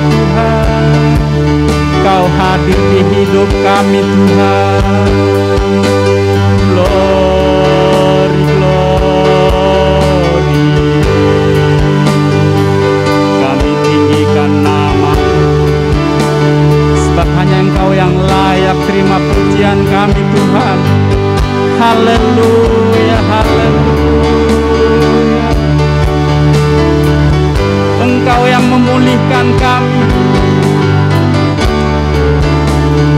Tuhan. Kau hadir di hidup kami Tuhan. Glory, glory. Kami tinggikan nama-Mu, sebab hanya Engkau yang layak terima pujian kami Tuhan. Haleluya, haleluya. Engkau yang memulihkan kami,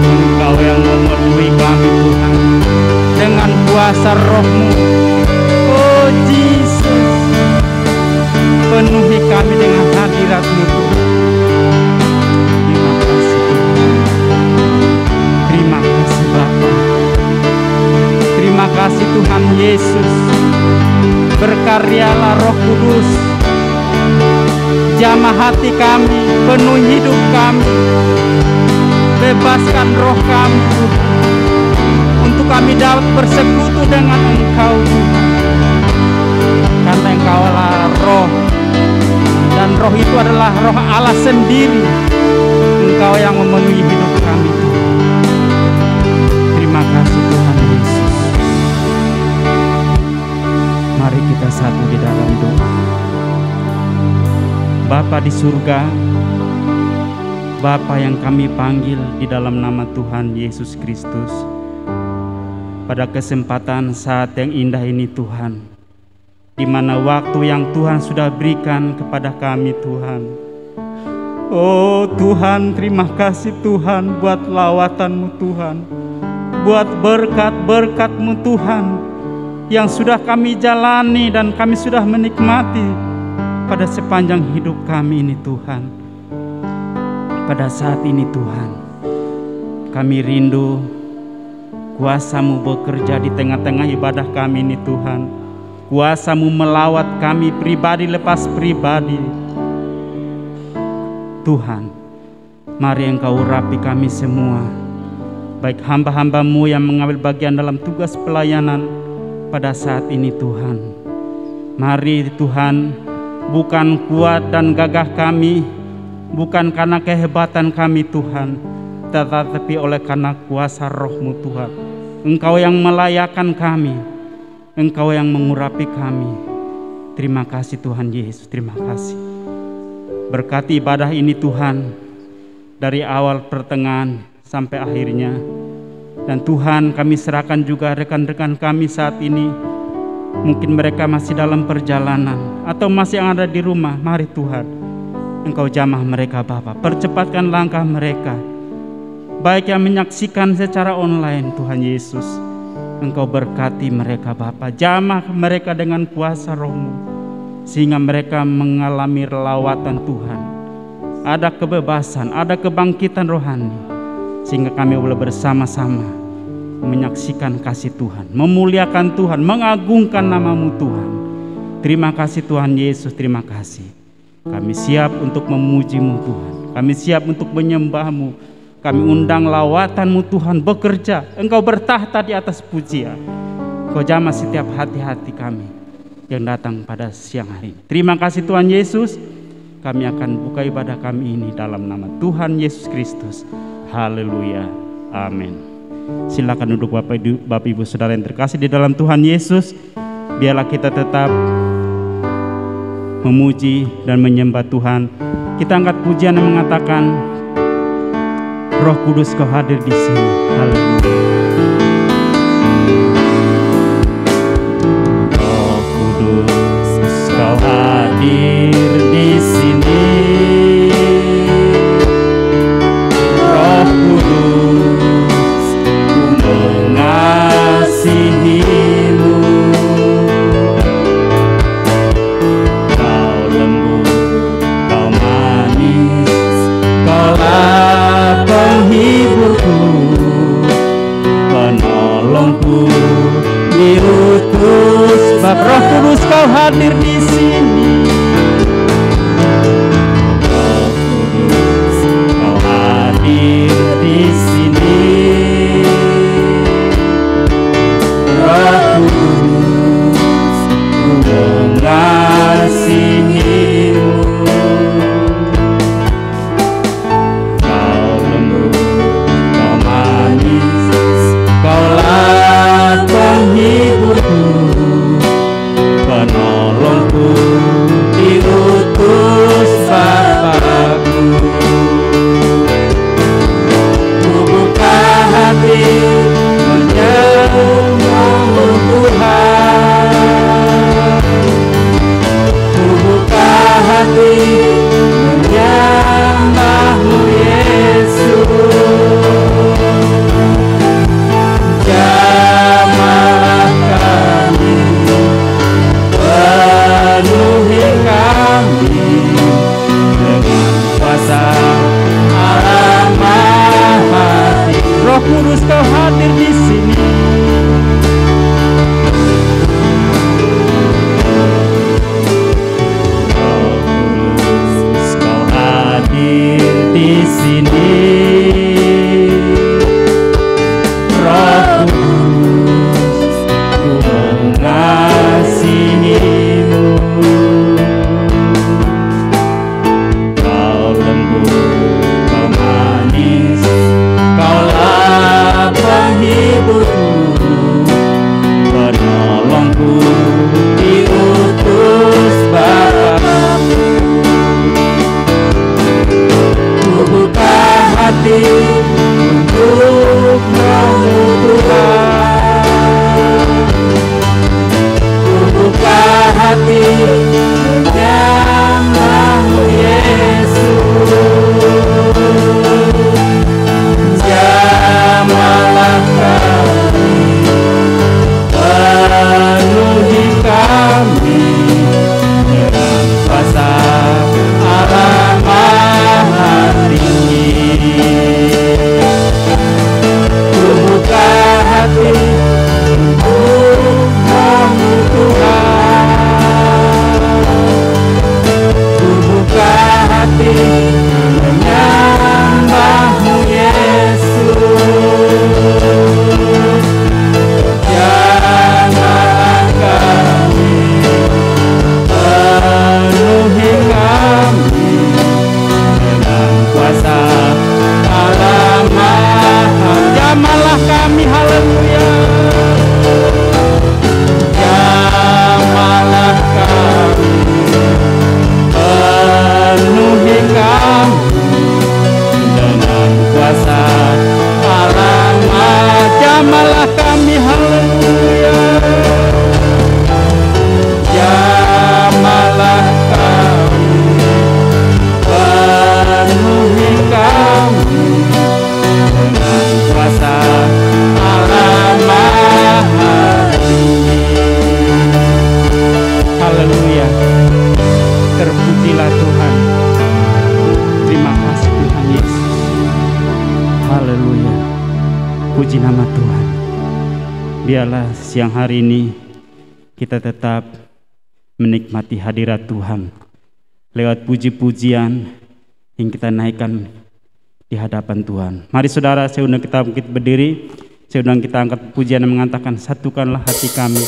Engkau yang memenuhi kami Tuhan dengan kuasa Roh-Mu. Oh Jesus, penuhi kami dengan hadirat-Mu Tuhan. Terima kasih Tuhan. Terima kasih Bapa. Terima kasih Tuhan Yesus. Berkaryalah Roh Kudus, jamah hati kami, penuhi hidup kami. Bebaskan roh kami Tuhan, untuk kami dapat bersekutu dengan Engkau Tuhan. Karena Engkau adalah roh, dan roh itu adalah roh Allah sendiri. Engkau yang memenuhi hidup kami Tuhan. Terima kasih Tuhan Yesus. Mari kita satu di dalam doa. Bapa di surga, Bapa yang kami panggil di dalam nama Tuhan Yesus Kristus, pada kesempatan saat yang indah ini Tuhan, di mana waktu yang Tuhan sudah berikan kepada kami Tuhan. Oh Tuhan, terima kasih Tuhan buat lawatan-Mu Tuhan, buat berkat-berkat-Mu Tuhan yang sudah kami jalani dan kami sudah menikmati pada sepanjang hidup kami ini Tuhan. Pada saat ini Tuhan, kami rindu kuasa-Mu bekerja di tengah-tengah ibadah kami ini Tuhan. Kuasa-Mu melawat kami pribadi lepas pribadi. Tuhan, mari Engkau urapi kami semua, baik hamba-hamba-Mu yang mengambil bagian dalam tugas pelayanan pada saat ini Tuhan. Mari Tuhan, bukan kuat dan gagah kami, bukan karena kehebatan kami Tuhan, tetapi oleh karena kuasa Roh-Mu Tuhan. Engkau yang melayakkan kami, Engkau yang mengurapi kami. Terima kasih Tuhan Yesus, terima kasih. Berkati ibadah ini Tuhan, dari awal pertengahan sampai akhirnya. Dan Tuhan, kami serahkan juga rekan-rekan kami saat ini. Mungkin mereka masih dalam perjalanan atau masih yang ada di rumah. Mari Tuhan, Engkau jamah mereka Bapa, percepatkan langkah mereka. Baik yang menyaksikan secara online Tuhan Yesus, Engkau berkati mereka Bapa, jamah mereka dengan kuasa Roh-Mu, sehingga mereka mengalami lawatan Tuhan. Ada kebebasan, ada kebangkitan rohani, sehingga kami boleh bersama-sama menyaksikan kasih Tuhan, memuliakan Tuhan, mengagungkan nama-Mu Tuhan. Terima kasih Tuhan Yesus, terima kasih. Kami siap untuk memuji-Mu Tuhan, kami siap untuk menyembah-Mu. Kami undang lawatan-Mu Tuhan bekerja. Engkau bertahta di atas pujian. Kau jamah setiap hati-hati kami yang datang pada siang hari ini. Terima kasih Tuhan Yesus. Kami akan buka ibadah kami ini dalam nama Tuhan Yesus Kristus. Haleluya. Amin. Silakan duduk Bapak Ibu Saudara yang terkasih di dalam Tuhan Yesus. Biarlah kita tetap memuji dan menyembah Tuhan. Kita angkat pujian yang mengatakan, Roh Kudus Kau hadir di sini. Haleluya. Roh Kudus Kau hadir di sini. Roh Kudus, Ku mengasihi-Mu. Kau lembut, Kau manis, Kaulah penghiburku, penolongku, diutus. Bapa Roh Kudus Kau hadir di sini. Kudus Kau hadir di sini. Kau hadir di sini. Roh Kudus, ku mengasihimu. Kau lembut, kau manis, Kaulah penghiburku, penolongku, diutus Bapa-Ku. Ku buka hati untuk Roh-Mu Tuhan. Ku buka hati menyembah-Mu Yesus. Jamalah kami, penuhi kami dengan kuasa Allah Maha Tinggi. Ku buka hati untuk Roh-Mu Tuhan. Ku buka hati menyembah-Mu Yesus. Jamalah kami, penuhi kami dengan kuasa Allah Maha. Jamalah kami, haleluya. Jamalah kami, penuhi kami dengan kuasa Allah Maha. Jamalah kami, haleluya. Jamalah kami, penuhi kami dengan kuasa Allah Maha Tinggi. Haleluya. Terpujilah Tuhan. Terima kasih Tuhan Yesus. Haleluya. Puji nama Tuhan. Biarlah siang hari ini kita tetap menikmati hadirat Tuhan lewat puji-pujian yang kita naikkan di hadapan Tuhan. Mari saudara, saya undang kita bangkit berdiri. Saya undang kita angkat pujian yang mengatakan, satukanlah hati kami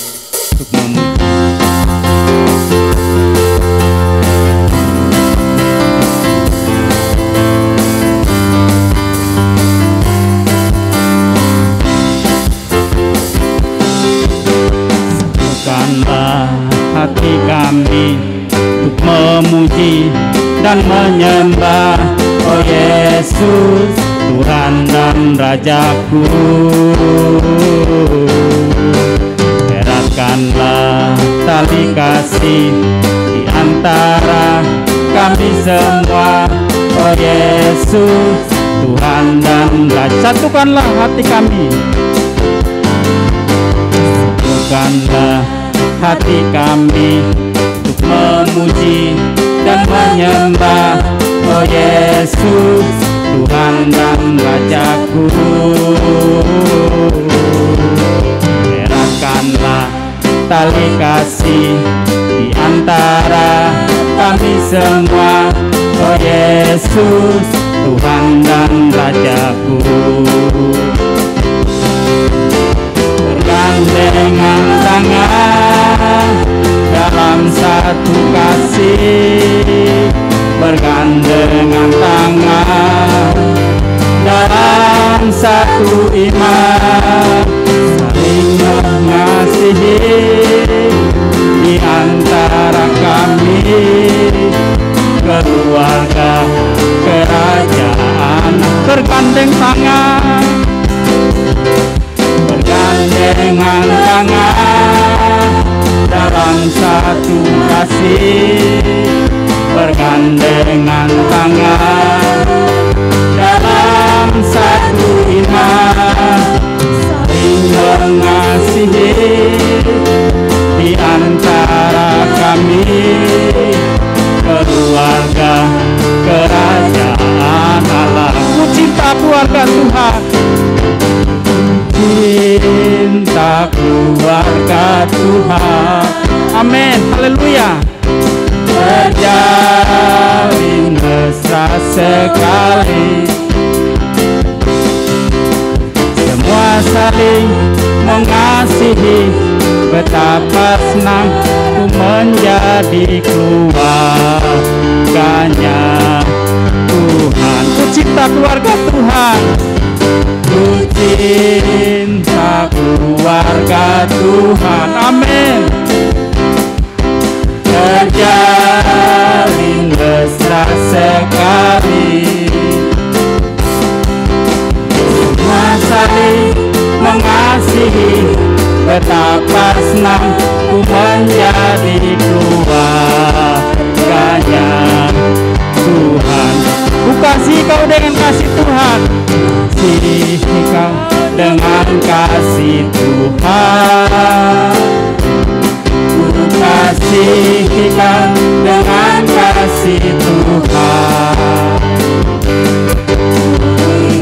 untuk memuji. Satukanlah hati kami untuk memuji dan menyembah, oh Yesus, Tuhan dan Rajaku. Eratkanlah tali kasih di antara kami semua, oh Yesus, Tuhan dan Raja. Satukanlah hati kami. Satukanlah hati kami untuk memuji dan menyembah, oh Yesus, Tuhan dan Rajaku. Eratkanlah tali kasih di antara kami semua, oh Yesus, Tuhan dan Rajaku. Bergandengan tangan dalam satu kasih, bergandengan tangan dalam satu iman, saling mengasihi di antara kami, keluarga kerajaan. Bergandeng tangan, bergandengan tangan dalam satu kasih, bergandengan tangan dalam satu iman, saling mengasihi di antara kami, keluarga kerajaan Allah. Ku cinta keluarga Tuhan, Amin. Haleluya. Terjalin mesra sekali, semua saling mengasihi, betapa senang ku menjadi keluarganya Tuhan. Ku cinta keluarga Tuhan, ku cinta keluarga Tuhan. Amin. Terjalin mesra sekali, semua saling mengasihi, betapa senang ku menjadi keluarganya Tuhan. Ku kasih kau dengan kasih Tuhan, kasih kau dengan kasih Tuhan. Kasih kau dengan kasih Tuhan.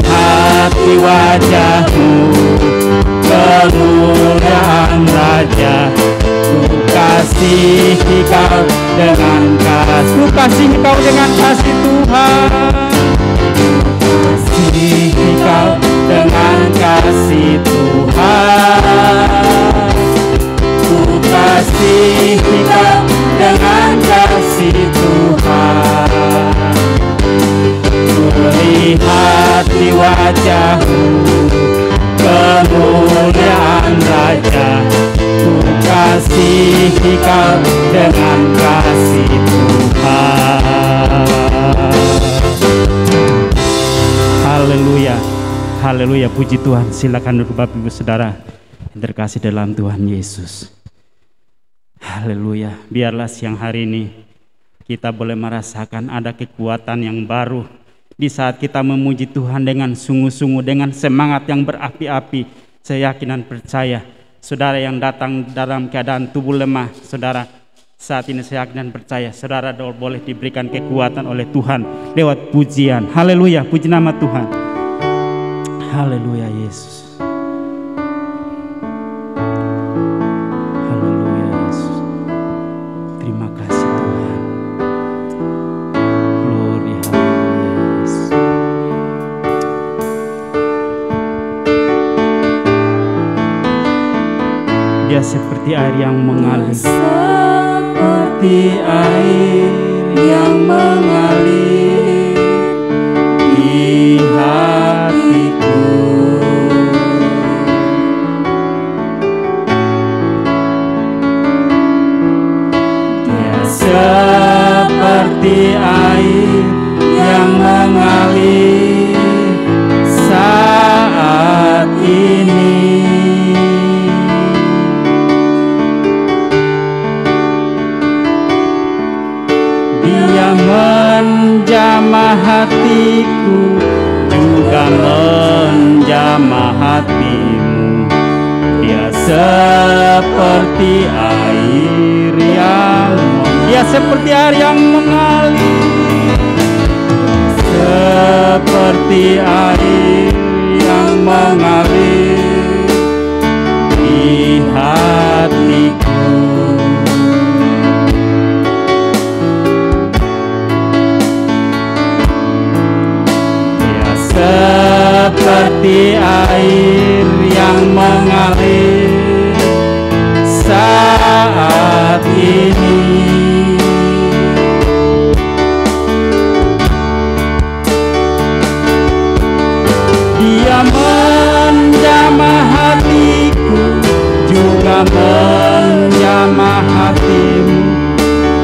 Hati wajahmu, kemuliaan Raja. Ku kasih kau dengan kasih. Ku kasih kau dengan kasih Tuhan. Kasih kau dengan kasih Tuhan. Kasih kau dengan kasih Tuhan. Melihat di wajahmu, kemuliaan Raja. Ku kasih kau dengan kasih Tuhan. Haleluya. Haleluya, puji Tuhan. Silakan duduk Bapak Ibu Saudara yang terkasih dalam Tuhan Yesus. Haleluya. Biarlah siang hari ini kita boleh merasakan ada kekuatan yang baru di saat kita memuji Tuhan dengan sungguh-sungguh, dengan semangat yang berapi-api. Saya yakin dan percaya, saudara yang datang dalam keadaan tubuh lemah, saudara saat ini saya yakin dan percaya, saudara boleh diberikan kekuatan oleh Tuhan lewat pujian. Haleluya, puji nama Tuhan. Haleluya Yesus. Dia seperti air yang mengalir, seperti air yang mengalir di hatiku. Dia seperti air yang mengalir saat ini. Menjamah hatiku, juga menjamah hatimu. Dia seperti air yang mengalir, seperti air yang mengalir di hatiku. Seperti air yang mengalir saat ini. Dia menjamah hatiku, juga menjamah hatimu.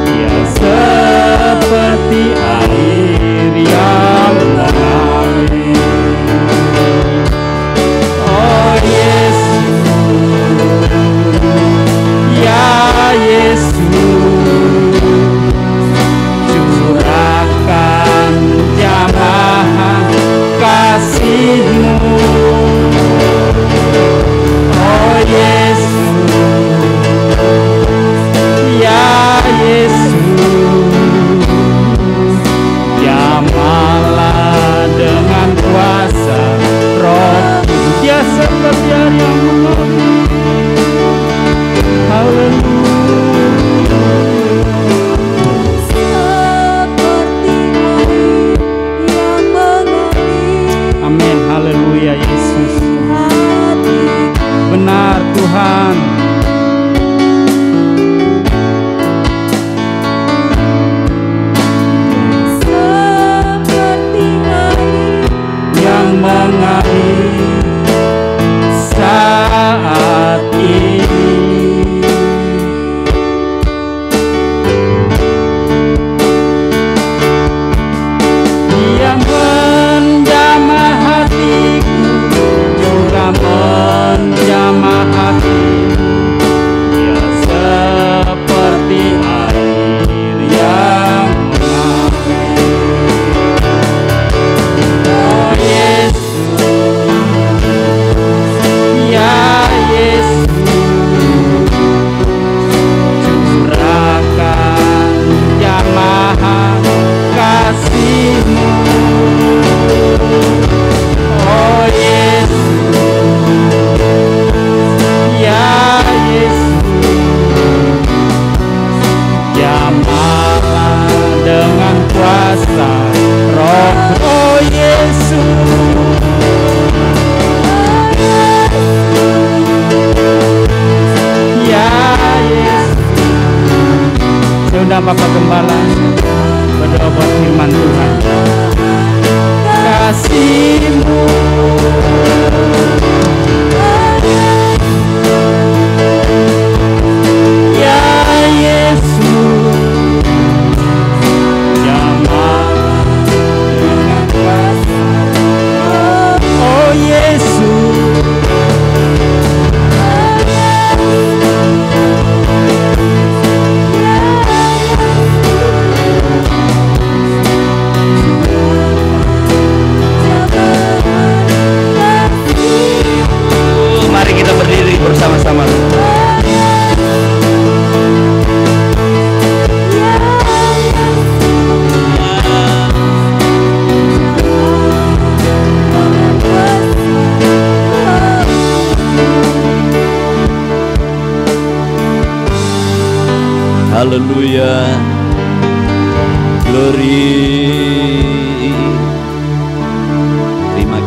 Dia seperti air yang mengalir. Oh Yesus, ya Yesus, curahkan jamaah kasih-Mu. Oh Yesus, ya Yesus, jamalah dengan kuasa Roh. Dia seperti air yang mengalir. Haleluya.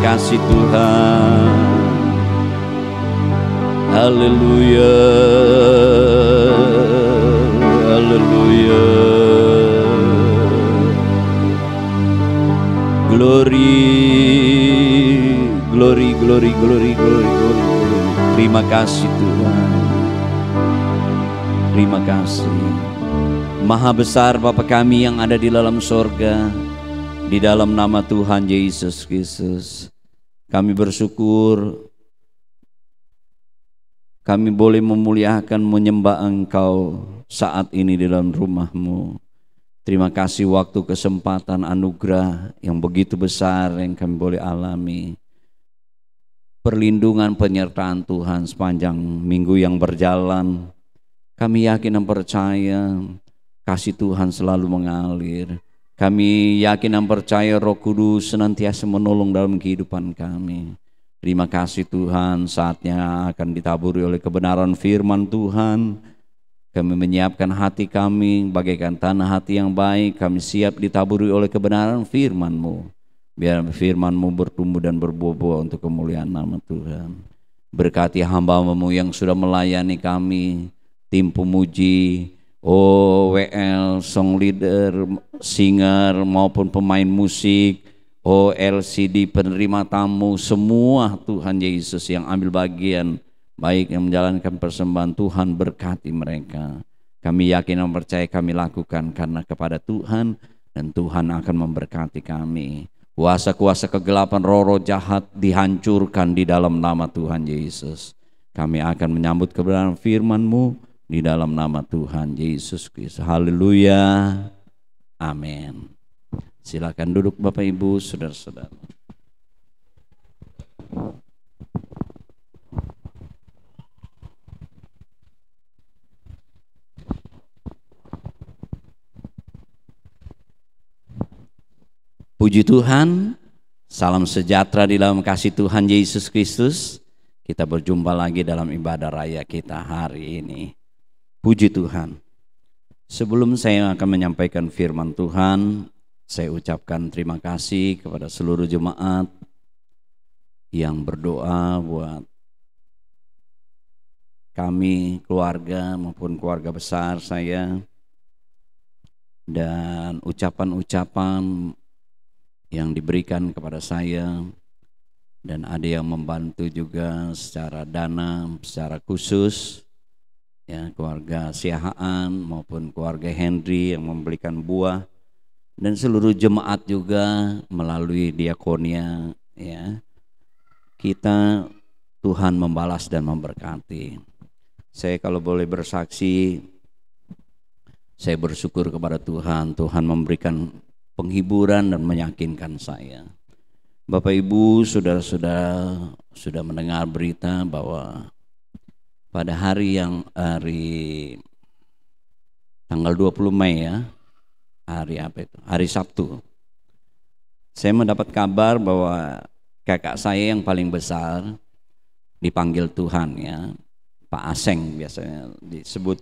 kasih Tuhan. Haleluya, haleluya. Glory, glory, glory, glory, glory, glory. Terima kasih Tuhan. Terima kasih. Maha besar Bapa kami yang ada di dalam sorga, di dalam nama Tuhan Yesus Kristus, kami bersyukur kami boleh memuliakan, menyembah Engkau saat ini di dalam rumah-Mu. Terima kasih waktu, kesempatan, anugerah yang begitu besar yang kami boleh alami. Perlindungan, penyertaan Tuhan sepanjang minggu yang berjalan. Kami yakin dan percaya kasih Tuhan selalu mengalir. Kami yakin dan percaya Roh Kudus senantiasa menolong dalam kehidupan kami. Terima kasih Tuhan, saatnya akan ditaburi oleh kebenaran firman Tuhan. Kami menyiapkan hati kami bagaikan tanah hati yang baik. Kami siap ditaburi oleh kebenaran firman-Mu. Biar firman-Mu bertumbuh dan berbuah-buah untuk kemuliaan nama Tuhan. Berkati hamba-Mu yang sudah melayani kami, tim pemuji, WL, song leader, singer maupun pemain musik, LCD, penerima tamu, semua Tuhan Yesus yang ambil bagian baik yang menjalankan persembahan, Tuhan berkati mereka. Kami yakin dan percaya kami lakukan karena kepada Tuhan, dan Tuhan akan memberkati kami. Kuasa-kuasa kegelapan, roh-roh jahat dihancurkan di dalam nama Tuhan Yesus. Kami akan menyambut kebenaran firman-Mu di dalam nama Tuhan Yesus Kristus. Haleluya. Amin. Silakan duduk Bapak Ibu, saudara-saudara. Puji Tuhan, salam sejahtera di dalam kasih Tuhan Yesus Kristus. Kita berjumpa lagi dalam ibadah raya kita hari ini. Puji Tuhan. Sebelum saya akan menyampaikan firman Tuhan, saya ucapkan terima kasih kepada seluruh jemaat yang berdoa buat kami, keluarga maupun keluarga besar saya, dan ucapan-ucapan yang diberikan kepada saya, dan ada yang membantu juga secara dana, secara khusus, ya, keluarga Siahaan maupun keluarga Henry yang memberikan buah, dan seluruh jemaat juga melalui diakonia, ya. Kita, Tuhan membalas dan memberkati. Saya kalau boleh bersaksi, saya bersyukur kepada Tuhan. Tuhan memberikan penghiburan dan meyakinkan saya. Bapak Ibu, saudara-saudara sudah mendengar berita bahwa pada hari tanggal 20 Mei ya, hari apa itu? Hari Sabtu. Saya mendapat kabar bahwa kakak saya yang paling besar dipanggil Tuhan, ya. Pak Aseng biasanya disebut.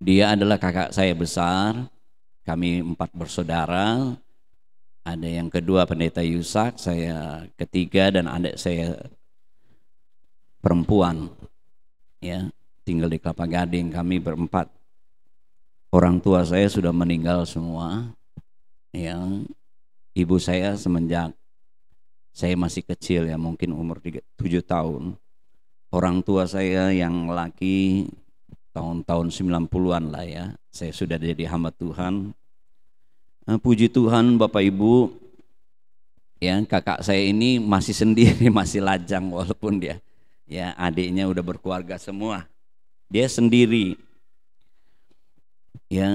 Dia adalah kakak saya besar. Kami 4 bersaudara. Ada yang kedua Pendeta Yusak, saya ketiga, dan adik saya perempuan, ya, tinggal di Kelapa Gading. Kami berempat. Orang tua saya sudah meninggal semua, ya. Ibu saya semenjak saya masih kecil, ya, mungkin umur 7 tahun. Orang tua saya yang laki tahun-tahun 90-an lah, ya. Saya sudah jadi hamba Tuhan. Nah, puji Tuhan Bapak Ibu, ya, kakak saya ini masih sendiri, masih lajang walaupun dia, ya, adiknya udah berkeluarga semua. Dia sendiri. Ya,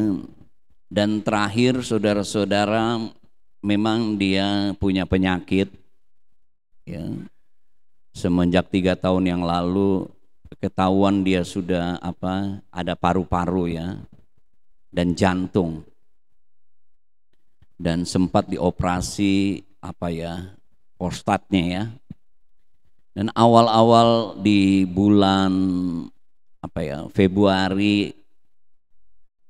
dan terakhir saudara-saudara, memang dia punya penyakit, ya. Semenjak 3 tahun yang lalu ketahuan dia sudah ada paru-paru, ya, dan jantung, dan sempat dioperasi prostatnya, ya. Dan awal-awal di bulan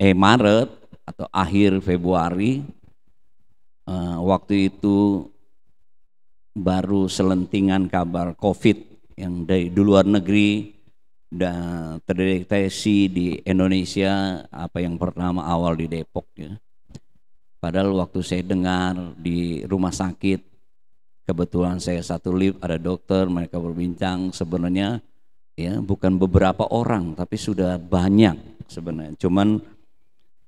Maret atau akhir Februari, waktu itu baru selentingan kabar COVID yang dari luar negeri dan terdeteksi di Indonesia, apa yang pertama awal di Depok ya. Padahal waktu saya dengar di rumah sakit, kebetulan saya satu lift ada dokter, mereka berbincang sebenarnya ya bukan beberapa orang tapi sudah banyak sebenarnya. Cuman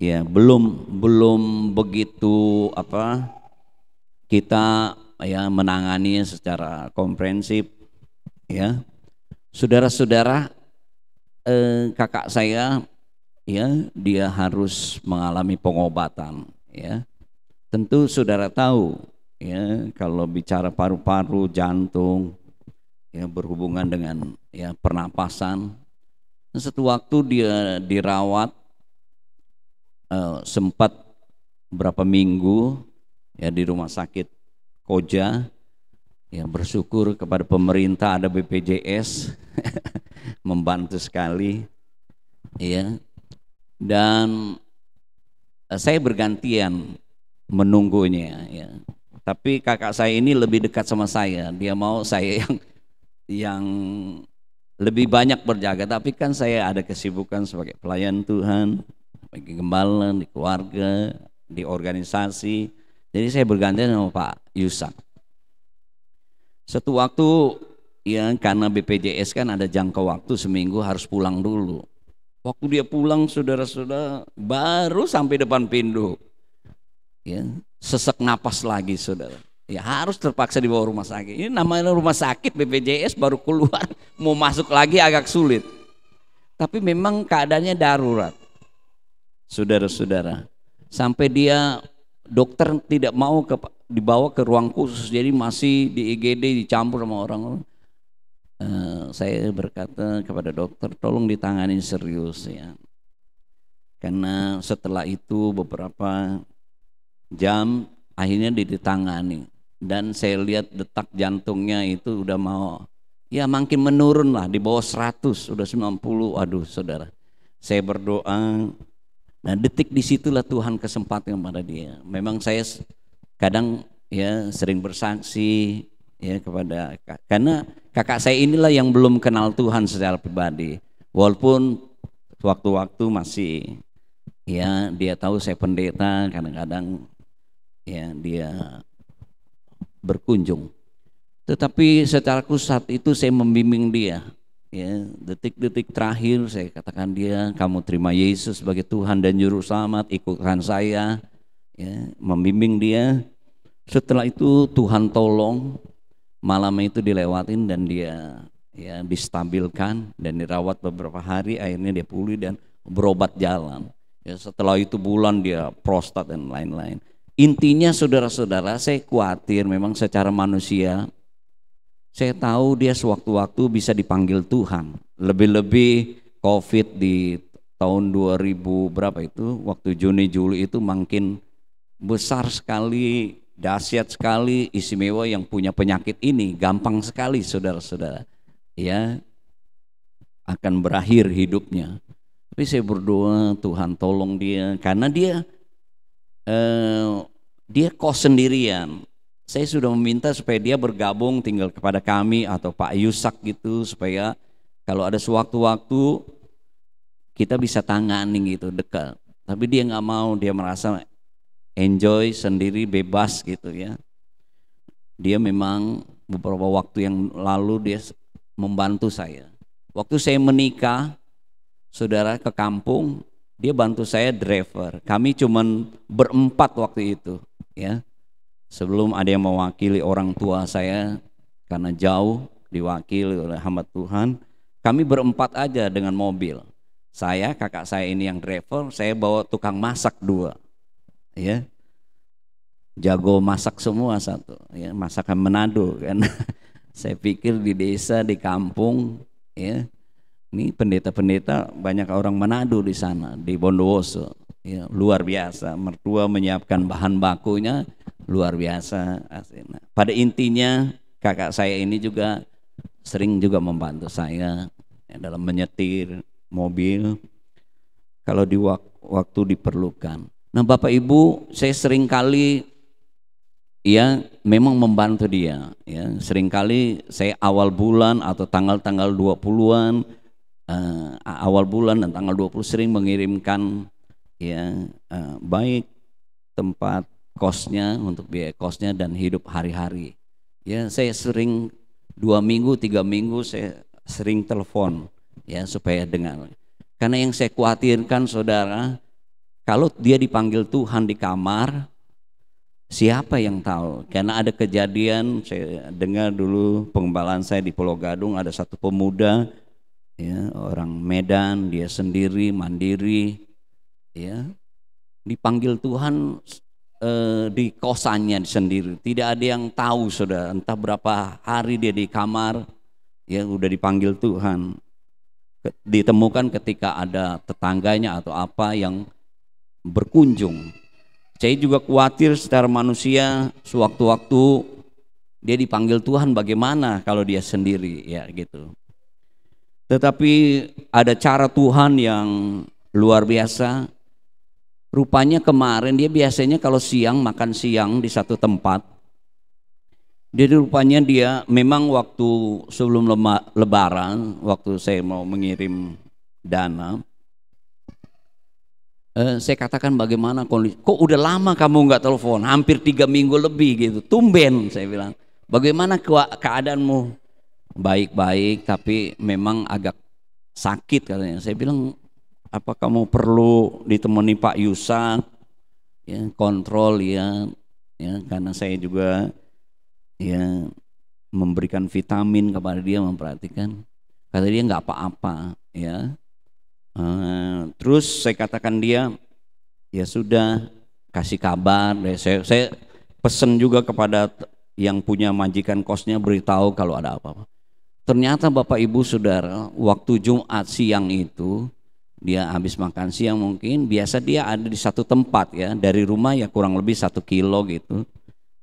ya belum begitu kita ya menangani secara komprehensif ya. Saudara-saudara, kakak saya ya dia harus mengalami pengobatan ya. Tentu saudara tahu ya kalau bicara paru-paru, jantung ya berhubungan dengan ya pernapasan. Satu waktu dia dirawat sempat berapa minggu ya di rumah sakit Koja. Ya bersyukur kepada pemerintah ada BPJS membantu sekali ya. Dan saya bergantian menunggunya ya. Tapi kakak saya ini lebih dekat sama saya. Dia mau saya yang lebih banyak berjaga, tapi kan saya ada kesibukan sebagai pelayan Tuhan, sebagai gembala di keluarga, di organisasi. Jadi saya bergantian sama Pak Yusak. Satu waktu ya karena BPJS kan ada jangka waktu seminggu harus pulang dulu. Waktu dia pulang saudara-saudara baru sampai depan pintu ya sesak napas lagi saudara. Ya harus terpaksa dibawa rumah sakit. Ini namanya rumah sakit BPJS baru keluar mau masuk lagi agak sulit. Tapi memang keadaannya darurat. Saudara-saudara, sampai dia dokter tidak mau dibawa ke ruang khusus, jadi masih di IGD dicampur sama orang. Saya berkata kepada dokter, tolong ditangani serius ya. Karena setelah itu beberapa jam akhirnya ditangani dan saya lihat detak jantungnya itu udah mau ya makin menurun lah, di bawah 100, udah 90. Aduh saudara, saya berdoa. Nah detik disitulah Tuhan kesempatan kepada dia. Memang saya kadang ya sering bersaksi ya kepada, karena kakak saya inilah yang belum kenal Tuhan secara pribadi. Walaupun waktu-waktu masih ya dia tahu saya pendeta, kadang-kadang ya dia berkunjung. Tetapi secara khusus itu saya membimbing dia. Ya, detik-detik terakhir saya katakan dia, kamu terima Yesus sebagai Tuhan dan Juru Selamat, ikutkan saya, ya, membimbing dia. Setelah itu Tuhan tolong, malam itu dilewatin dan dia ya distabilkan dan dirawat beberapa hari, akhirnya dia pulih dan berobat jalan. Ya, setelah itu bulan dia prostat dan lain-lain. Intinya saudara-saudara, saya khawatir memang secara manusia. Saya tahu dia sewaktu-waktu bisa dipanggil Tuhan. Lebih-lebih COVID di tahun 2000 berapa itu, waktu Juni Juli itu makin besar sekali, dahsyat sekali, istimewa yang punya penyakit ini, gampang sekali saudara-saudara. Ya, akan berakhir hidupnya. Tapi saya berdoa Tuhan tolong dia, karena dia kos sendirian. Saya sudah meminta supaya dia bergabung tinggal kepada kami atau Pak Yusak gitu, supaya kalau ada sewaktu-waktu kita bisa tangani gitu dekat. Tapi dia nggak mau, dia merasa enjoy sendiri, bebas gitu ya. Dia memang beberapa waktu yang lalu dia membantu saya. Waktu saya menikah, saudara ke kampung, dia bantu saya driver. Kami cuman berempat waktu itu ya. Sebelum ada yang mewakili orang tua saya karena jauh, diwakili oleh hamba Tuhan, kami berempat aja dengan mobil. Saya, kakak saya ini yang driver, saya bawa tukang masak 2. Ya. Jago masak semua satu, ya, masakan Manado kan. Saya pikir di desa, di kampung, ya. Ini pendeta-pendeta banyak orang Manado di sana, di Bondowoso. Ya, luar biasa, mertua menyiapkan bahan bakunya luar biasa. Nah, pada intinya kakak saya ini juga sering juga membantu saya ya, dalam menyetir mobil kalau di waktu diperlukan. Nah Bapak Ibu, saya sering kali ya memang membantu dia. Ya, seringkali saya awal bulan atau tanggal-tanggal 20-an, awal bulan dan tanggal 20 sering mengirimkan ya baik tempat kosnya untuk biaya kosnya dan hidup hari-hari. Ya, saya sering 2 minggu, 3 minggu saya sering telepon ya supaya dengar. Karena yang saya khawatirkan saudara, kalau dia dipanggil Tuhan di kamar, siapa yang tahu? Karena ada kejadian, saya dengar dulu pengembalaan saya di Pulau Gadung, ada satu pemuda ya, orang Medan, dia sendiri mandiri ya, dipanggil Tuhan di kosannya sendiri. Tidak ada yang tahu saudara, entah berapa hari dia di kamar ya udah dipanggil Tuhan. Ditemukan ketika ada tetangganya atau apa yang berkunjung. Saya juga khawatir secara manusia, sewaktu-waktu dia dipanggil Tuhan bagaimana kalau dia sendiri ya gitu. Tetapi ada cara Tuhan yang luar biasa. Rupanya kemarin dia biasanya kalau siang makan siang di satu tempat. Jadi rupanya dia memang waktu sebelum lebaran, waktu saya mau mengirim dana, saya katakan bagaimana kondisi, kok udah lama kamu nggak telepon, hampir 3 minggu lebih gitu, tumben saya bilang, bagaimana keadaanmu? Baik-baik tapi memang agak sakit katanya. Saya bilang, apa kamu perlu ditemani Pak Yusak, ya, kontrol ya, karena saya juga ya memberikan vitamin kepada dia, memperhatikan. Kata dia nggak apa-apa ya. Terus saya katakan dia, ya sudah kasih kabar. Saya pesan juga kepada yang punya majikan kosnya, beritahu kalau ada apa-apa. Ternyata Bapak Ibu Saudara, waktu Jumat siang itu dia habis makan siang, mungkin biasa dia ada di satu tempat ya, dari rumah ya kurang lebih 1 kilo gitu.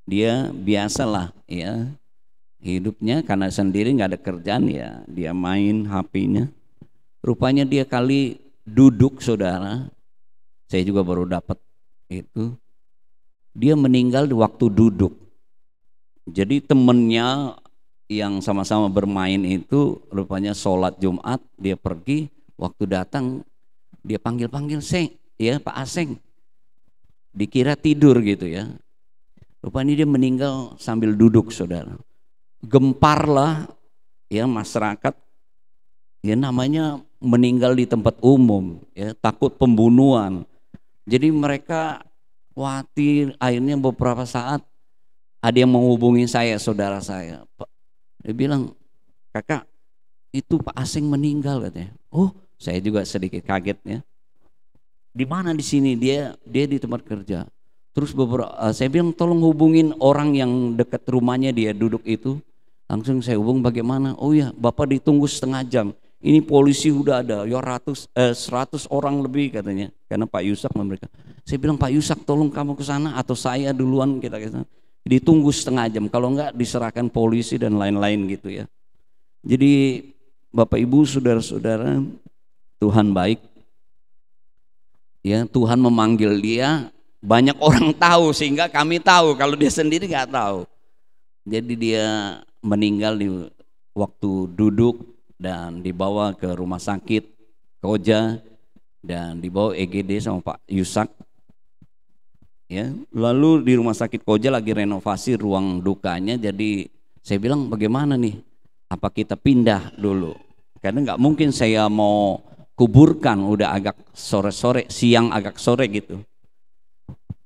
Dia biasalah ya hidupnya, karena sendiri nggak ada kerjaan ya dia main HP-nya. Rupanya dia kali duduk saudara, saya juga baru dapat itu, dia meninggal di waktu duduk. Jadi temennya yang sama-sama bermain itu rupanya sholat Jumat, dia pergi, waktu datang dia panggil-panggil, Seng ya Pak Aseng, dikira tidur gitu ya. Rupanya dia meninggal sambil duduk saudara. Gemparlah ya masyarakat, ya namanya meninggal di tempat umum ya, takut pembunuhan. Jadi mereka khawatir. Akhirnya beberapa saat ada yang menghubungi saya, saudara saya, dia bilang, kakak itu Pak Aseng meninggal katanya. Oh, saya juga sedikit kaget ya. Di mana di sini? Dia di tempat kerja. Terus saya bilang tolong hubungin orang yang dekat rumahnya dia duduk itu. Langsung saya hubung, bagaimana? Oh ya, Bapak ditunggu setengah jam. Ini polisi udah ada, ya 100 orang lebih katanya. Karena Pak Yusak memberikan. Saya bilang, Pak Yusak tolong kamu ke sana atau saya duluan kita ke sana. Ditunggu setengah jam, kalau enggak diserahkan polisi dan lain-lain gitu ya. Jadi Bapak Ibu saudara-saudara, Tuhan baik. Ya, Tuhan memanggil dia, banyak orang tahu sehingga kami tahu, kalau dia sendiri nggak tahu. Jadi dia meninggal di waktu duduk dan dibawa ke rumah sakit Koja dan dibawa EGD sama Pak Yusak. Ya, lalu di rumah sakit Koja lagi renovasi ruang dukanya, jadi saya bilang bagaimana nih? Apa kita pindah dulu? Karena nggak mungkin saya mau kuburkan udah agak sore-sore, siang agak sore gitu.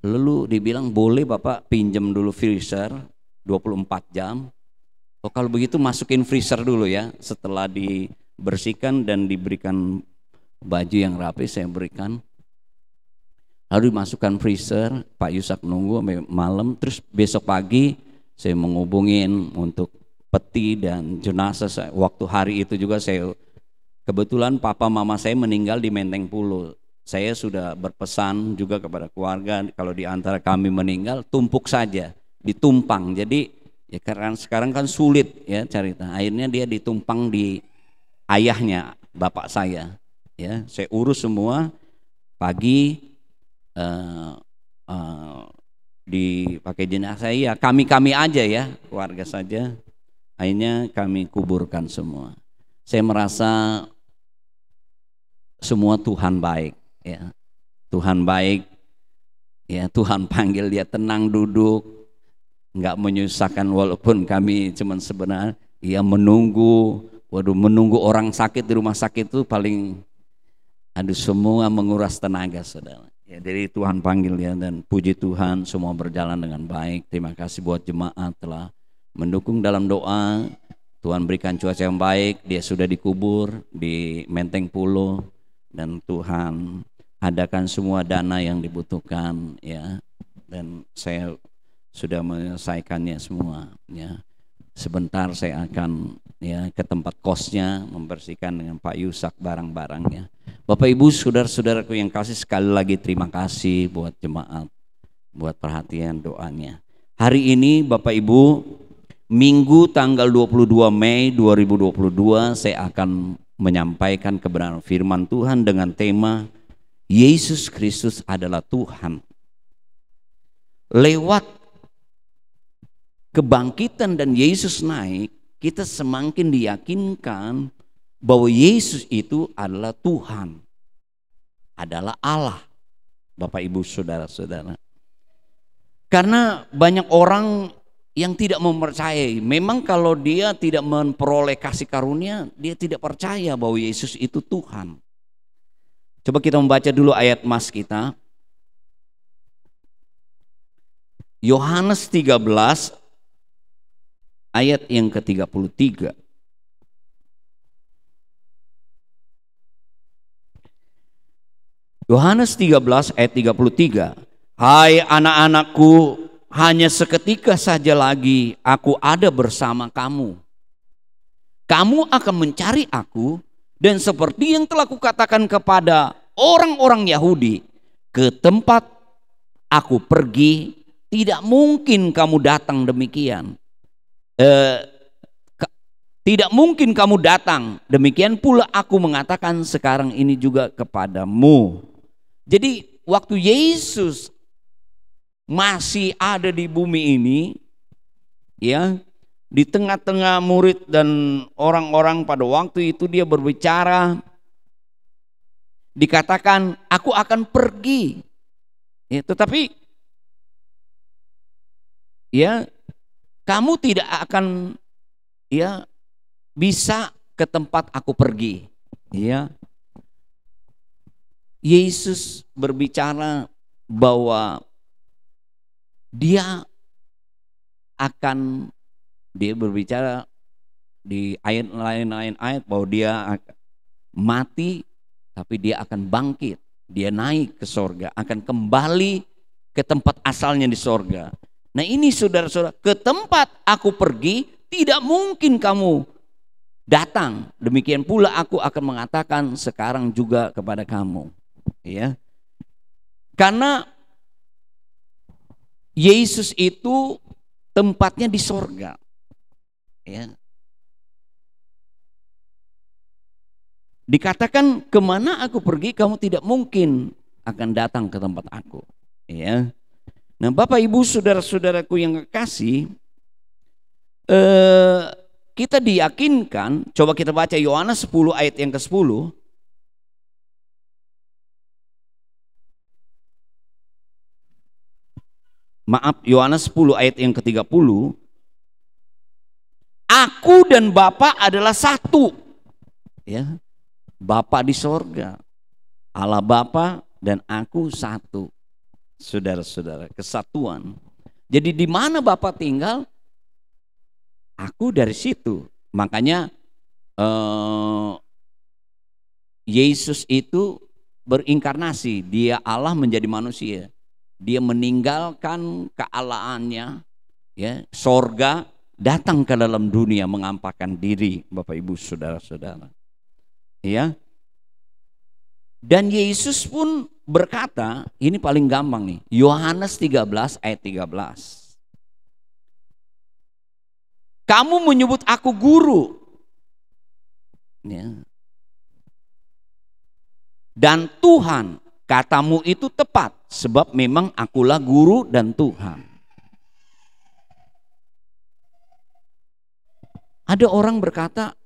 Lalu dibilang boleh Bapak pinjam dulu freezer 24 jam. Oh kalau begitu masukin freezer dulu ya, setelah dibersihkan dan diberikan baju yang rapi saya berikan. Lalu dimasukkan freezer, Pak Yusak nunggu sampai malam, terus besok pagi saya menghubungin untuk peti dan jenazah. Waktu hari itu juga saya, kebetulan papa mama saya meninggal di Menteng Pulo. Saya sudah berpesan juga kepada keluarga, kalau di antara kami meninggal tumpuk saja, ditumpang. Jadi ya karena sekarang kan sulit ya cerita. Akhirnya dia ditumpang di ayahnya, bapak saya. Ya, saya urus semua. Pagi dipakai jenazah, ya kami aja ya, keluarga saja. Akhirnya kami kuburkan semua. Saya merasa semua Tuhan baik, ya. Tuhan baik, ya. Tuhan panggil dia tenang duduk, nggak menyusahkan, walaupun kami cuman sebenarnya ya menunggu. Waduh, menunggu orang sakit di rumah sakit itu paling, aduh, semua menguras tenaga, saudara. Ya, jadi Tuhan panggil ya, dan puji Tuhan semua berjalan dengan baik. Terima kasih buat jemaat telah mendukung dalam doa. Tuhan berikan cuaca yang baik, dia sudah dikubur di Menteng Pulo, dan Tuhan adakan semua dana yang dibutuhkan, ya. Dan saya sudah menyelesaikannya semua, ya. Sebentar saya akan ya ke tempat kosnya membersihkan dengan Pak Yusak barang-barangnya. Bapak Ibu, saudara-saudaraku yang kasih, sekali lagi terima kasih buat jemaat, buat perhatian doanya. Hari ini Bapak Ibu, Minggu tanggal 22 Mei 2022 saya akan menyampaikan kebenaran firman Tuhan dengan tema Yesus Kristus adalah Tuhan. Lewat kebangkitan dan Yesus naik, kita semakin diyakinkan bahwa Yesus itu adalah Tuhan, adalah Allah, Bapak Ibu saudara-saudara. Karena banyak orang yang tidak mempercayai. Memang kalau dia tidak memperoleh kasih karunia, dia tidak percaya bahwa Yesus itu Tuhan. Coba kita membaca dulu ayat mas kita. Yohanes 13 ayat yang ke-33. Yohanes 13 ayat 33. Hai anak-anakku, hanya seketika saja lagi aku ada bersama kamu. Kamu akan mencari aku, dan seperti yang telah kukatakan kepada orang-orang Yahudi, ke tempat aku pergi tidak mungkin kamu datang demikian. Tidak mungkin kamu datang, demikian pula aku mengatakan sekarang ini juga kepadamu. Jadi waktu Yesus masih ada di bumi ini, ya, di tengah-tengah murid dan orang-orang pada waktu itu, dia berbicara, dikatakan aku akan pergi, ya, tetapi ya kamu tidak akan ya bisa ke tempat aku pergi, ya. Yesus berbicara bahwa dia berbicara di ayat lain ayat bahwa dia mati tapi dia akan bangkit, dia naik ke sorga, akan kembali ke tempat asalnya di sorga. Nah ini saudara-saudara, ke tempat aku pergi tidak mungkin kamu datang, demikian pula aku akan mengatakan sekarang juga kepada kamu, ya. Karena Yesus itu tempatnya di sorga, ya. Dikatakan kemana aku pergi kamu tidak mungkin akan datang ke tempat aku, ya. Nah Bapak Ibu saudara-saudaraku yang kekasih, kita diyakinkan, coba kita baca Yohanes 10 ayat yang ke-10. Maaf, Yohanes 10 ayat yang ke-30. Aku dan Bapa adalah satu, ya. Bapa di sorga, Allah Bapa dan aku satu. Saudara-saudara, kesatuan. Jadi di mana Bapa tinggal, aku dari situ. Makanya Yesus itu berinkarnasi, dia Allah menjadi manusia. Dia meninggalkan kealahannya, ya, sorga, datang ke dalam dunia mengampakkan diri, Bapak Ibu saudara-saudara, ya. Dan Yesus pun berkata, ini paling gampang nih, Yohanes 13 ayat 13. Kamu menyebut aku guru, ya, dan Tuhan. katamu itu tepat, sebab memang akulah guru dan Tuhan. Ada orang berkata,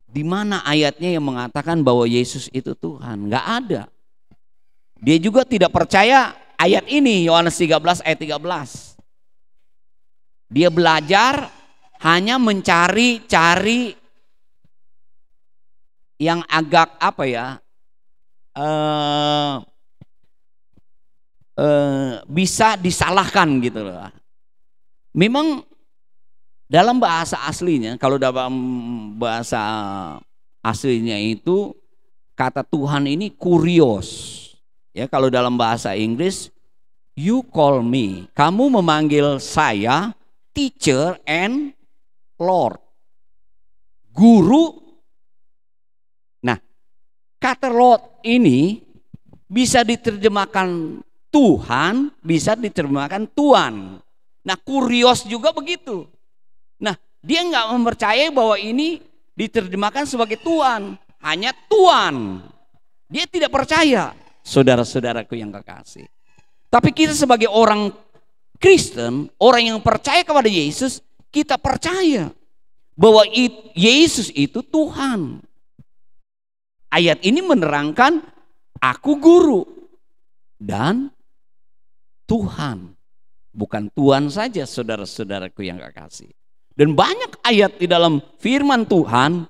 di mana ayatnya yang mengatakan bahwa Yesus itu Tuhan? Enggak ada. Dia juga tidak percaya ayat ini, Yohanes 13 ayat 13. Dia belajar hanya mencari-cari yang agak apa ya, bisa disalahkan gitu loh. Memang dalam bahasa aslinya, kalau dalam bahasa aslinya itu kata Tuhan ini kurios. Ya, kalau dalam bahasa Inggris, you call me, kamu memanggil saya teacher and Lord, guru. Nah, kata Lord ini bisa diterjemahkan Tuhan, bisa diterjemahkan Tuan. Nah, kurios juga begitu. Nah, dia nggak mempercayai bahwa ini diterjemahkan sebagai Tuhan, hanya Tuan. Dia tidak percaya, saudara-saudaraku yang kekasih. Tapi kita sebagai orang Kristen, orang yang percaya kepada Yesus, kita percaya bahwa Yesus itu Tuhan. Ayat ini menerangkan aku guru dan Tuhan. Bukan Tuhan saja, saudara-saudaraku yang kekasih. Dan banyak ayat di dalam firman Tuhan,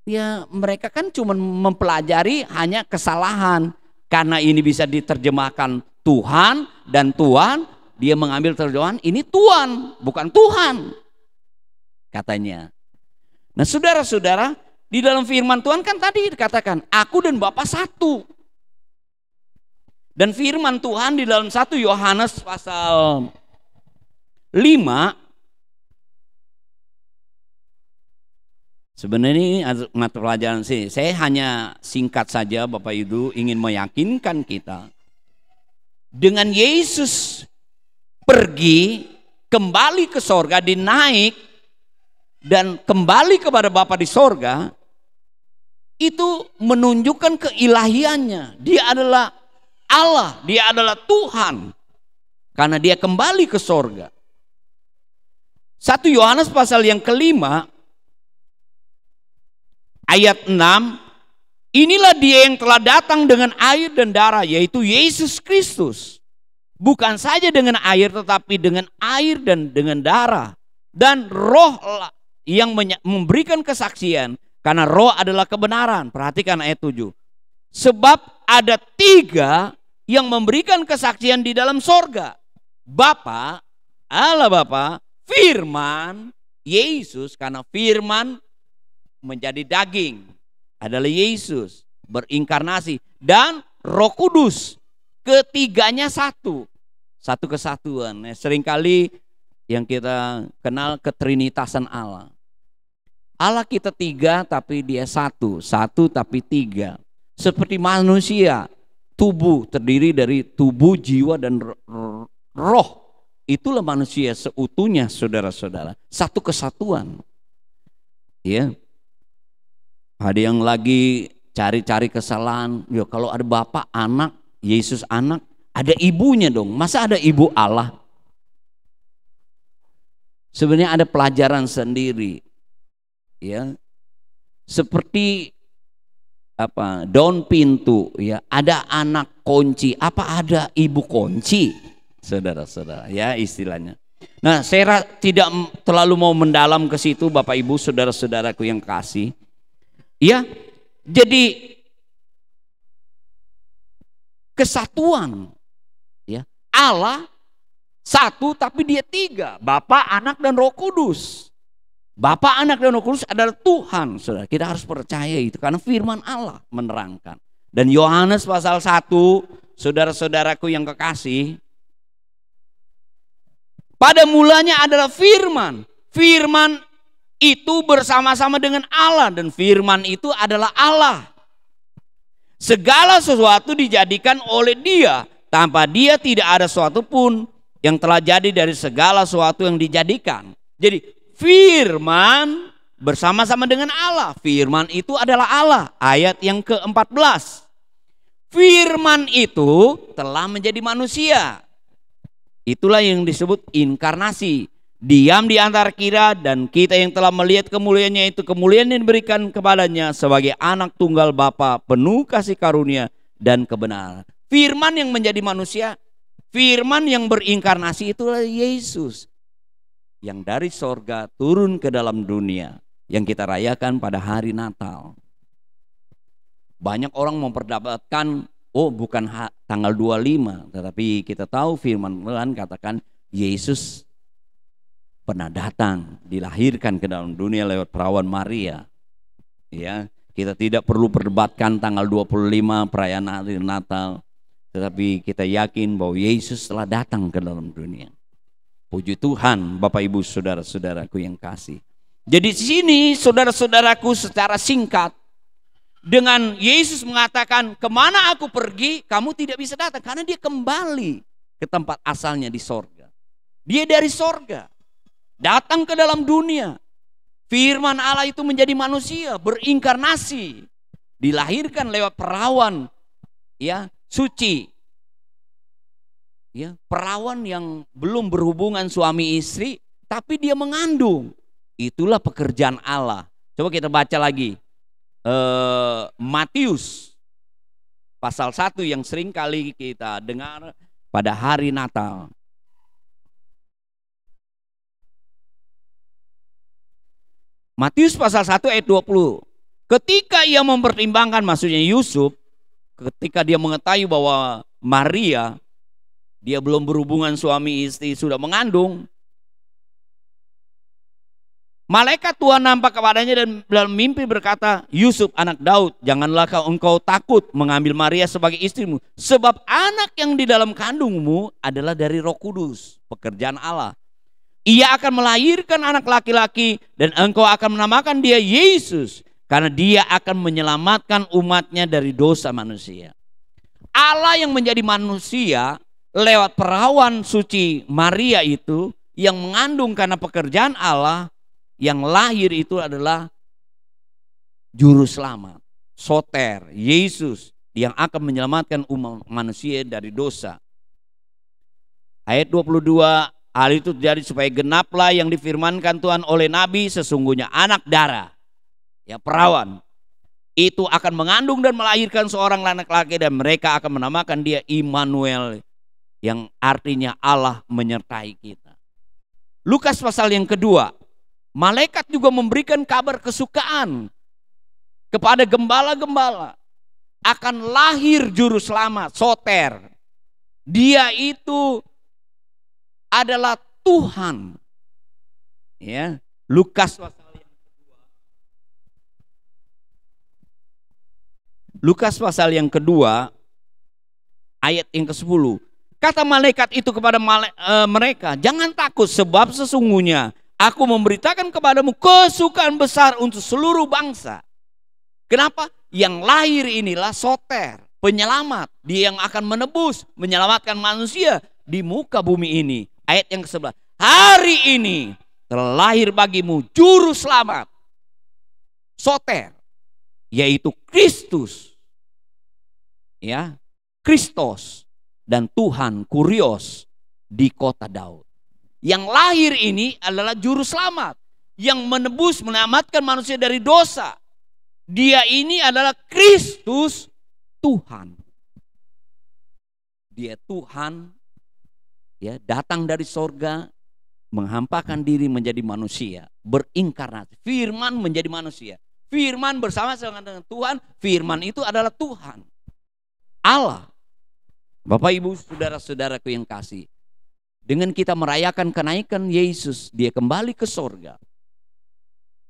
ya mereka kan cuma mempelajari hanya kesalahan. Karena ini bisa diterjemahkan Tuhan dan Tuhan, dia mengambil terjemahan ini Tuhan, bukan Tuhan, katanya. Nah, saudara-saudara, di dalam firman Tuhan kan tadi dikatakan, aku dan Bapa satu. Dan firman Tuhan di dalam 1 Yohanes pasal 5, sebenarnya ini mata pelajaran sih. Saya hanya singkat saja Bapak Ibu, ingin meyakinkan kita. Dengan Yesus pergi kembali ke sorga, dinaik dan kembali kepada Bapa di sorga, itu menunjukkan keilahiannya. Dia adalah Allah, dia adalah Tuhan. Karena dia kembali ke sorga. 1 Yohanes pasal yang kelima ayat 6, inilah dia yang telah datang dengan air dan darah, yaitu Yesus Kristus. Bukan saja dengan air, tetapi dengan air dan dengan darah. Dan roh yang memberikan kesaksian, karena roh adalah kebenaran. Perhatikan ayat 7. Sebab ada 3 yang memberikan kesaksian di dalam sorga. Bapa, Allah Bapa, Firman, Yesus, karena Firman menjadi daging, adalah Yesus, berinkarnasi, dan Roh Kudus, ketiganya satu kesatuan. Seringkali yang kita kenal ketrinitasan Allah. Allah kita 3 tapi dia satu tapi 3. Seperti manusia, tubuh terdiri dari tubuh, jiwa, dan roh. Itulah manusia seutuhnya, saudara-saudara. Satu kesatuan. Ya. Ada yang lagi cari-cari kesalahan. Ya, kalau ada Bapa, Anak, Yesus Anak, ada ibunya dong. Masa ada ibu Allah? Sebenarnya ada pelajaran sendiri. Ya. Seperti daun pintu, ya, ada anak kunci, apa ada ibu kunci, saudara-saudara, ya istilahnya. Nah, saya tidak terlalu mau mendalam ke situ, Bapak Ibu, saudara-saudaraku yang kasih. Ya, jadi kesatuan, ya, Allah satu tapi dia 3, Bapa, Anak, dan Roh Kudus. Bapa, Anak, dan Roh Kudus adalah Tuhan, saudara. Kita harus percaya itu karena firman Allah menerangkan. Dan Yohanes pasal 1, saudara-saudaraku yang kekasih, pada mulanya adalah firman. Firman itu bersama-sama dengan Allah, dan firman itu adalah Allah. Segala sesuatu dijadikan oleh Dia, tanpa Dia tidak ada sesuatu pun yang telah jadi dari segala sesuatu yang dijadikan. Jadi firman bersama-sama dengan Allah. Firman itu adalah Allah. Ayat yang ke-14. Firman itu telah menjadi manusia. Itulah yang disebut inkarnasi. Diam di antara kita, dan kita yang telah melihat kemuliaannya itu, kemuliaan yang diberikan kepadanya sebagai anak tunggal Bapa, penuh kasih karunia dan kebenaran. Firman yang menjadi manusia, firman yang berinkarnasi, itulah Yesus yang dari sorga turun ke dalam dunia, yang kita rayakan pada hari Natal. Banyak orang memperdebatkan, oh bukan tanggal 25, tetapi kita tahu firman Tuhan katakan Yesus pernah datang, dilahirkan ke dalam dunia lewat perawan Maria. Ya, kita tidak perlu perdebatkan tanggal 25 perayaan hari Natal, tetapi kita yakin bahwa Yesus telah datang ke dalam dunia. Puji Tuhan, Bapak Ibu saudara-saudaraku yang kasih. Jadi di sini saudara-saudaraku, secara singkat, dengan Yesus mengatakan, kemana aku pergi, kamu tidak bisa datang. Karena dia kembali ke tempat asalnya di sorga. Dia dari sorga datang ke dalam dunia. Firman Allah itu menjadi manusia, berinkarnasi, dilahirkan lewat perawan, ya, suci, ya, perawan yang belum berhubungan suami istri, tapi dia mengandung. Itulah pekerjaan Allah. Coba kita baca lagi Matius pasal 1 yang sering kali kita dengar pada hari Natal. Matius pasal 1 ayat 20. Ketika ia mempertimbangkan, maksudnya Yusuf, ketika dia mengetahui bahwa Maria, dia belum berhubungan suami istri, sudah mengandung, malaikat Tuhan nampak kepadanya dan dalam mimpi berkata, Yusuf anak Daud, janganlah engkau takut mengambil Maria sebagai istrimu, sebab anak yang di dalam kandungmu adalah dari Roh Kudus, pekerjaan Allah. Ia akan melahirkan anak laki-laki dan engkau akan menamakan dia Yesus, karena dia akan menyelamatkan umatnya dari dosa manusia. Allah yang menjadi manusia lewat perawan suci Maria itu, yang mengandung karena pekerjaan Allah, yang lahir itu adalah juru selamat, Soter, Yesus, yang akan menyelamatkan umat manusia dari dosa. Ayat 22, hal itu terjadi supaya genaplah yang difirmankan Tuhan oleh Nabi, sesungguhnya anak darah, ya perawan, itu akan mengandung dan melahirkan seorang anak laki, dan mereka akan menamakan dia Immanuel, yang artinya Allah menyertai kita. Lukas pasal yang kedua, malaikat juga memberikan kabar kesukaan kepada gembala-gembala, akan lahir juru selamat, Soter. Dia itu adalah Tuhan. Ya, Lukas pasal yang kedua ayat yang ke-10. Kata malaikat itu kepada mereka, jangan takut, sebab sesungguhnya aku memberitakan kepadamu kesukaan besar untuk seluruh bangsa. Kenapa? Yang lahir inilah Soter, penyelamat. Dia yang akan menebus, menyelamatkan manusia di muka bumi ini. Ayat yang ke-11. Hari ini telah lahir bagimu juru selamat, Soter, yaitu Kristus. Ya, Kristos dan Tuhan Kurios di kota Daud. Yang lahir ini adalah juru selamat yang menebus, menyelamatkan manusia dari dosa. Dia ini adalah Kristus, Tuhan. Dia Tuhan, ya, datang dari sorga, menghampakan diri menjadi manusia, berinkarnasi. Firman menjadi manusia. Firman bersama dengan Tuhan. Firman itu adalah Tuhan, Allah. Bapak Ibu saudara-saudaraku yang kasih, dengan kita merayakan kenaikan Yesus, dia kembali ke sorga.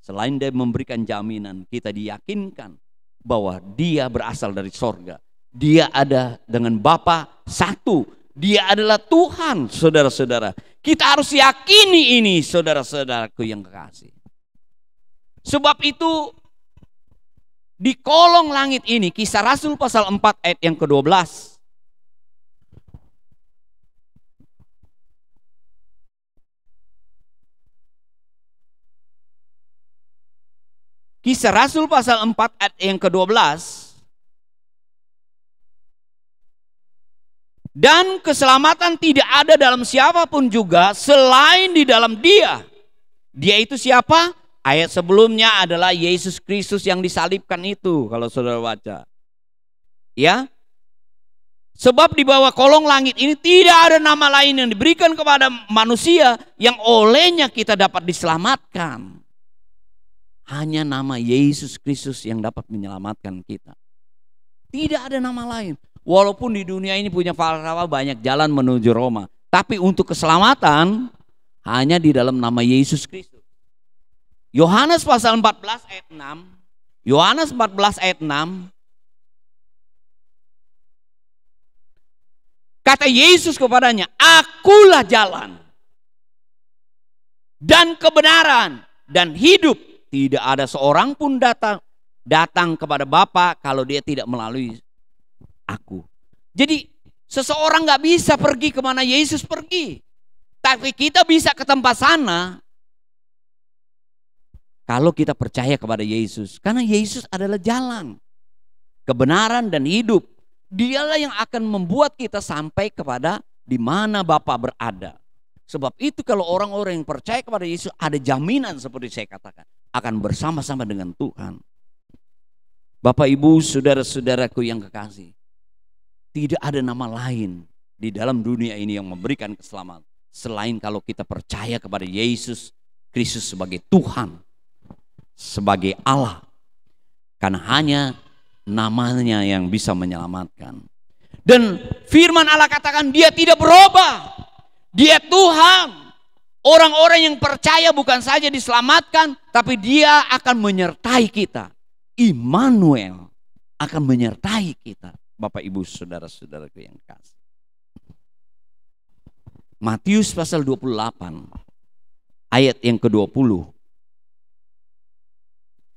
Selain dia memberikan jaminan, kita diyakinkan bahwa dia berasal dari sorga. Dia ada dengan Bapa satu. Dia adalah Tuhan, saudara-saudara. Kita harus yakini ini, saudara-saudaraku yang kekasih. Sebab itu di kolong langit ini, Kisah Rasul pasal 4 ayat yang ke-12. Kisah Rasul pasal 4 ayat yang ke-12. Dan keselamatan tidak ada dalam siapapun juga selain di dalam Dia. Dia itu siapa? Ayat sebelumnya adalah Yesus Kristus yang disalibkan itu, kalau saudara baca. Ya. Sebab di bawah kolong langit ini tidak ada nama lain yang diberikan kepada manusia yang olehnya kita dapat diselamatkan. Hanya nama Yesus Kristus yang dapat menyelamatkan kita. Tidak ada nama lain. Walaupun di dunia ini punya falsafah banyak jalan menuju Roma, tapi untuk keselamatan hanya di dalam nama Yesus Kristus. Yohanes pasal 14 ayat 6. Yohanes 14 ayat 6. Kata Yesus kepadanya, "Akulah jalan dan kebenaran dan hidup. Tidak ada seorang pun datang kepada Bapa kalau dia tidak melalui Aku." Jadi seseorang gak bisa pergi kemana Yesus pergi. Tapi kita bisa ke tempat sana kalau kita percaya kepada Yesus. Karena Yesus adalah jalan, kebenaran dan hidup. Dialah yang akan membuat kita sampai kepada di mana Bapa berada. Sebab itu kalau orang-orang yang percaya kepada Yesus ada jaminan seperti saya katakan. Akan bersama-sama dengan Tuhan. Bapak, Ibu, saudara-saudaraku yang kekasih. Tidak ada nama lain di dalam dunia ini yang memberikan keselamatan. Selain kalau kita percaya kepada Yesus Kristus sebagai Tuhan. Sebagai Allah. Karena hanya namanya yang bisa menyelamatkan. Dan firman Allah katakan dia tidak berubah. Dia Tuhan. Orang-orang yang percaya bukan saja diselamatkan, tapi dia akan menyertai kita. Immanuel akan menyertai kita. Bapak, Ibu, saudara-saudaraku yang kasih. Matius pasal 28 ayat yang ke-20.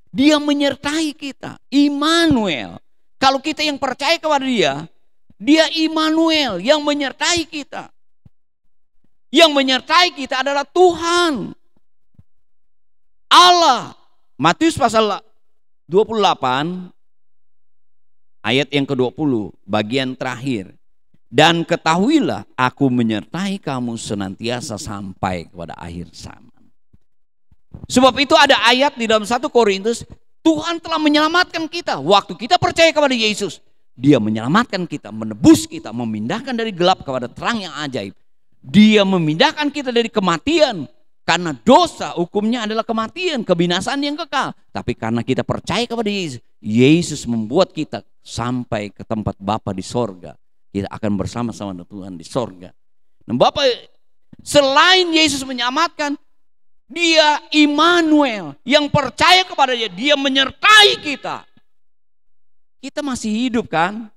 Dia menyertai kita, Immanuel. Kalau kita yang percaya kepada dia, dia Immanuel yang menyertai kita. Yang menyertai kita adalah Tuhan, Allah. Matius pasal 28 ayat yang ke-20, bagian terakhir. Dan ketahuilah aku menyertai kamu senantiasa sampai kepada akhir zaman. Sebab itu ada ayat di dalam 1 Korintus, Tuhan telah menyelamatkan kita. Waktu kita percaya kepada Yesus, Dia menyelamatkan kita, menebus kita, memindahkan dari gelap kepada terang yang ajaib. Dia memindahkan kita dari kematian. Karena dosa hukumnya adalah kematian, kebinasaan yang kekal. Tapi karena kita percaya kepada Yesus, Yesus membuat kita sampai ke tempat Bapa di sorga. Kita akan bersama-sama dengan Tuhan di sorga. Nah, Bapak, selain Yesus menyelamatkan, dia Immanuel yang percaya kepada dia. Dia menyertai kita. Kita masih hidup kan?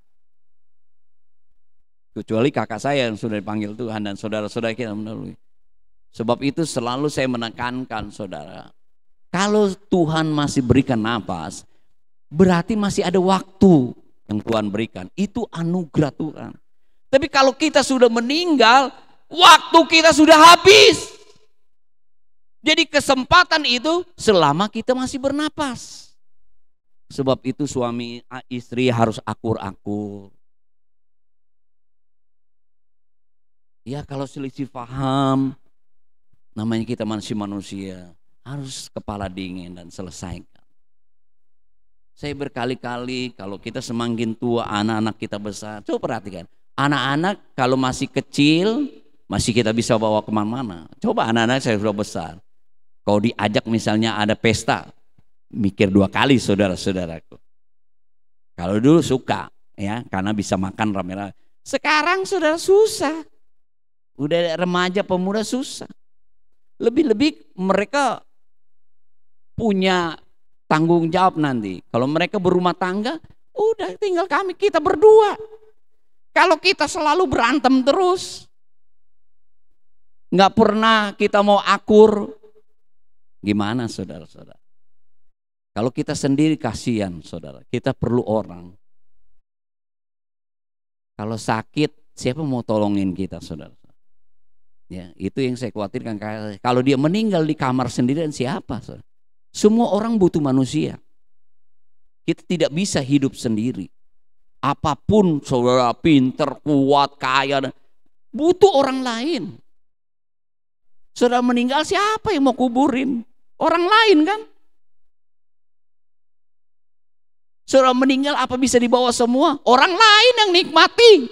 Kecuali kakak saya yang sudah dipanggil Tuhan dan saudara-saudara kita melalui. Sebab itu selalu saya menekankan saudara. Kalau Tuhan masih berikan nafas, berarti masih ada waktu yang Tuhan berikan. Itu anugerah Tuhan. Tapi kalau kita sudah meninggal, waktu kita sudah habis. Jadi kesempatan itu selama kita masih bernapas. Sebab itu suami istri harus akur-akur. Ya kalau selisih paham, namanya kita masih manusia, harus kepala dingin dan selesaikan. Saya berkali-kali kalau kita semakin tua, anak-anak kita besar, coba perhatikan. Anak-anak kalau masih kecil, masih kita bisa bawa kemana-mana. Coba anak-anak saya sudah besar. Kalau diajak misalnya ada pesta, mikir 2 kali saudara-saudaraku. Kalau dulu suka ya, karena bisa makan rame-rame. Sekarang saudara susah. Udah remaja pemuda susah. Lebih-lebih mereka punya tanggung jawab nanti. Kalau mereka berumah tangga, udah tinggal kita berdua. Kalau kita selalu berantem terus, nggak pernah kita mau akur, gimana saudara-saudara? Kalau kita sendiri kasihan saudara, kita perlu orang. Kalau sakit, siapa mau tolongin kita saudara? Ya, itu yang saya khawatirkan. Kalau dia meninggal di kamar sendirian siapa? Saudara? Semua orang butuh manusia. Kita tidak bisa hidup sendiri. Apapun saudara, pinter, kuat, kaya, butuh orang lain. Saudara meninggal, siapa yang mau kuburin? Orang lain kan? Saudara meninggal, apa bisa dibawa semua? Orang lain yang nikmati.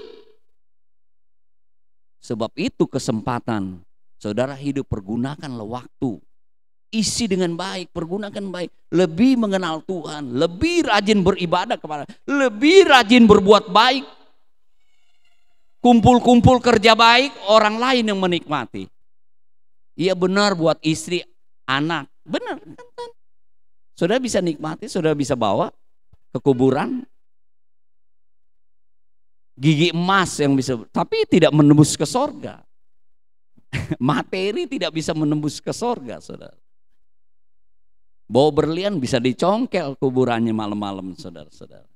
Sebab itu kesempatan saudara hidup, pergunakanlah waktu. Isi dengan baik, pergunakan baik. Lebih mengenal Tuhan, lebih rajin beribadah kepada, lebih rajin berbuat baik. Kumpul-kumpul kerja baik, orang lain yang menikmati. Iya benar, buat istri, anak, benar kan? Saudara bisa nikmati, saudara bisa bawa ke kuburan. Gigi emas yang bisa, tapi tidak menembus ke sorga. Materi tidak bisa menembus ke sorga, saudara. Bawa berlian bisa dicongkel kuburannya malam-malam, saudara-saudara.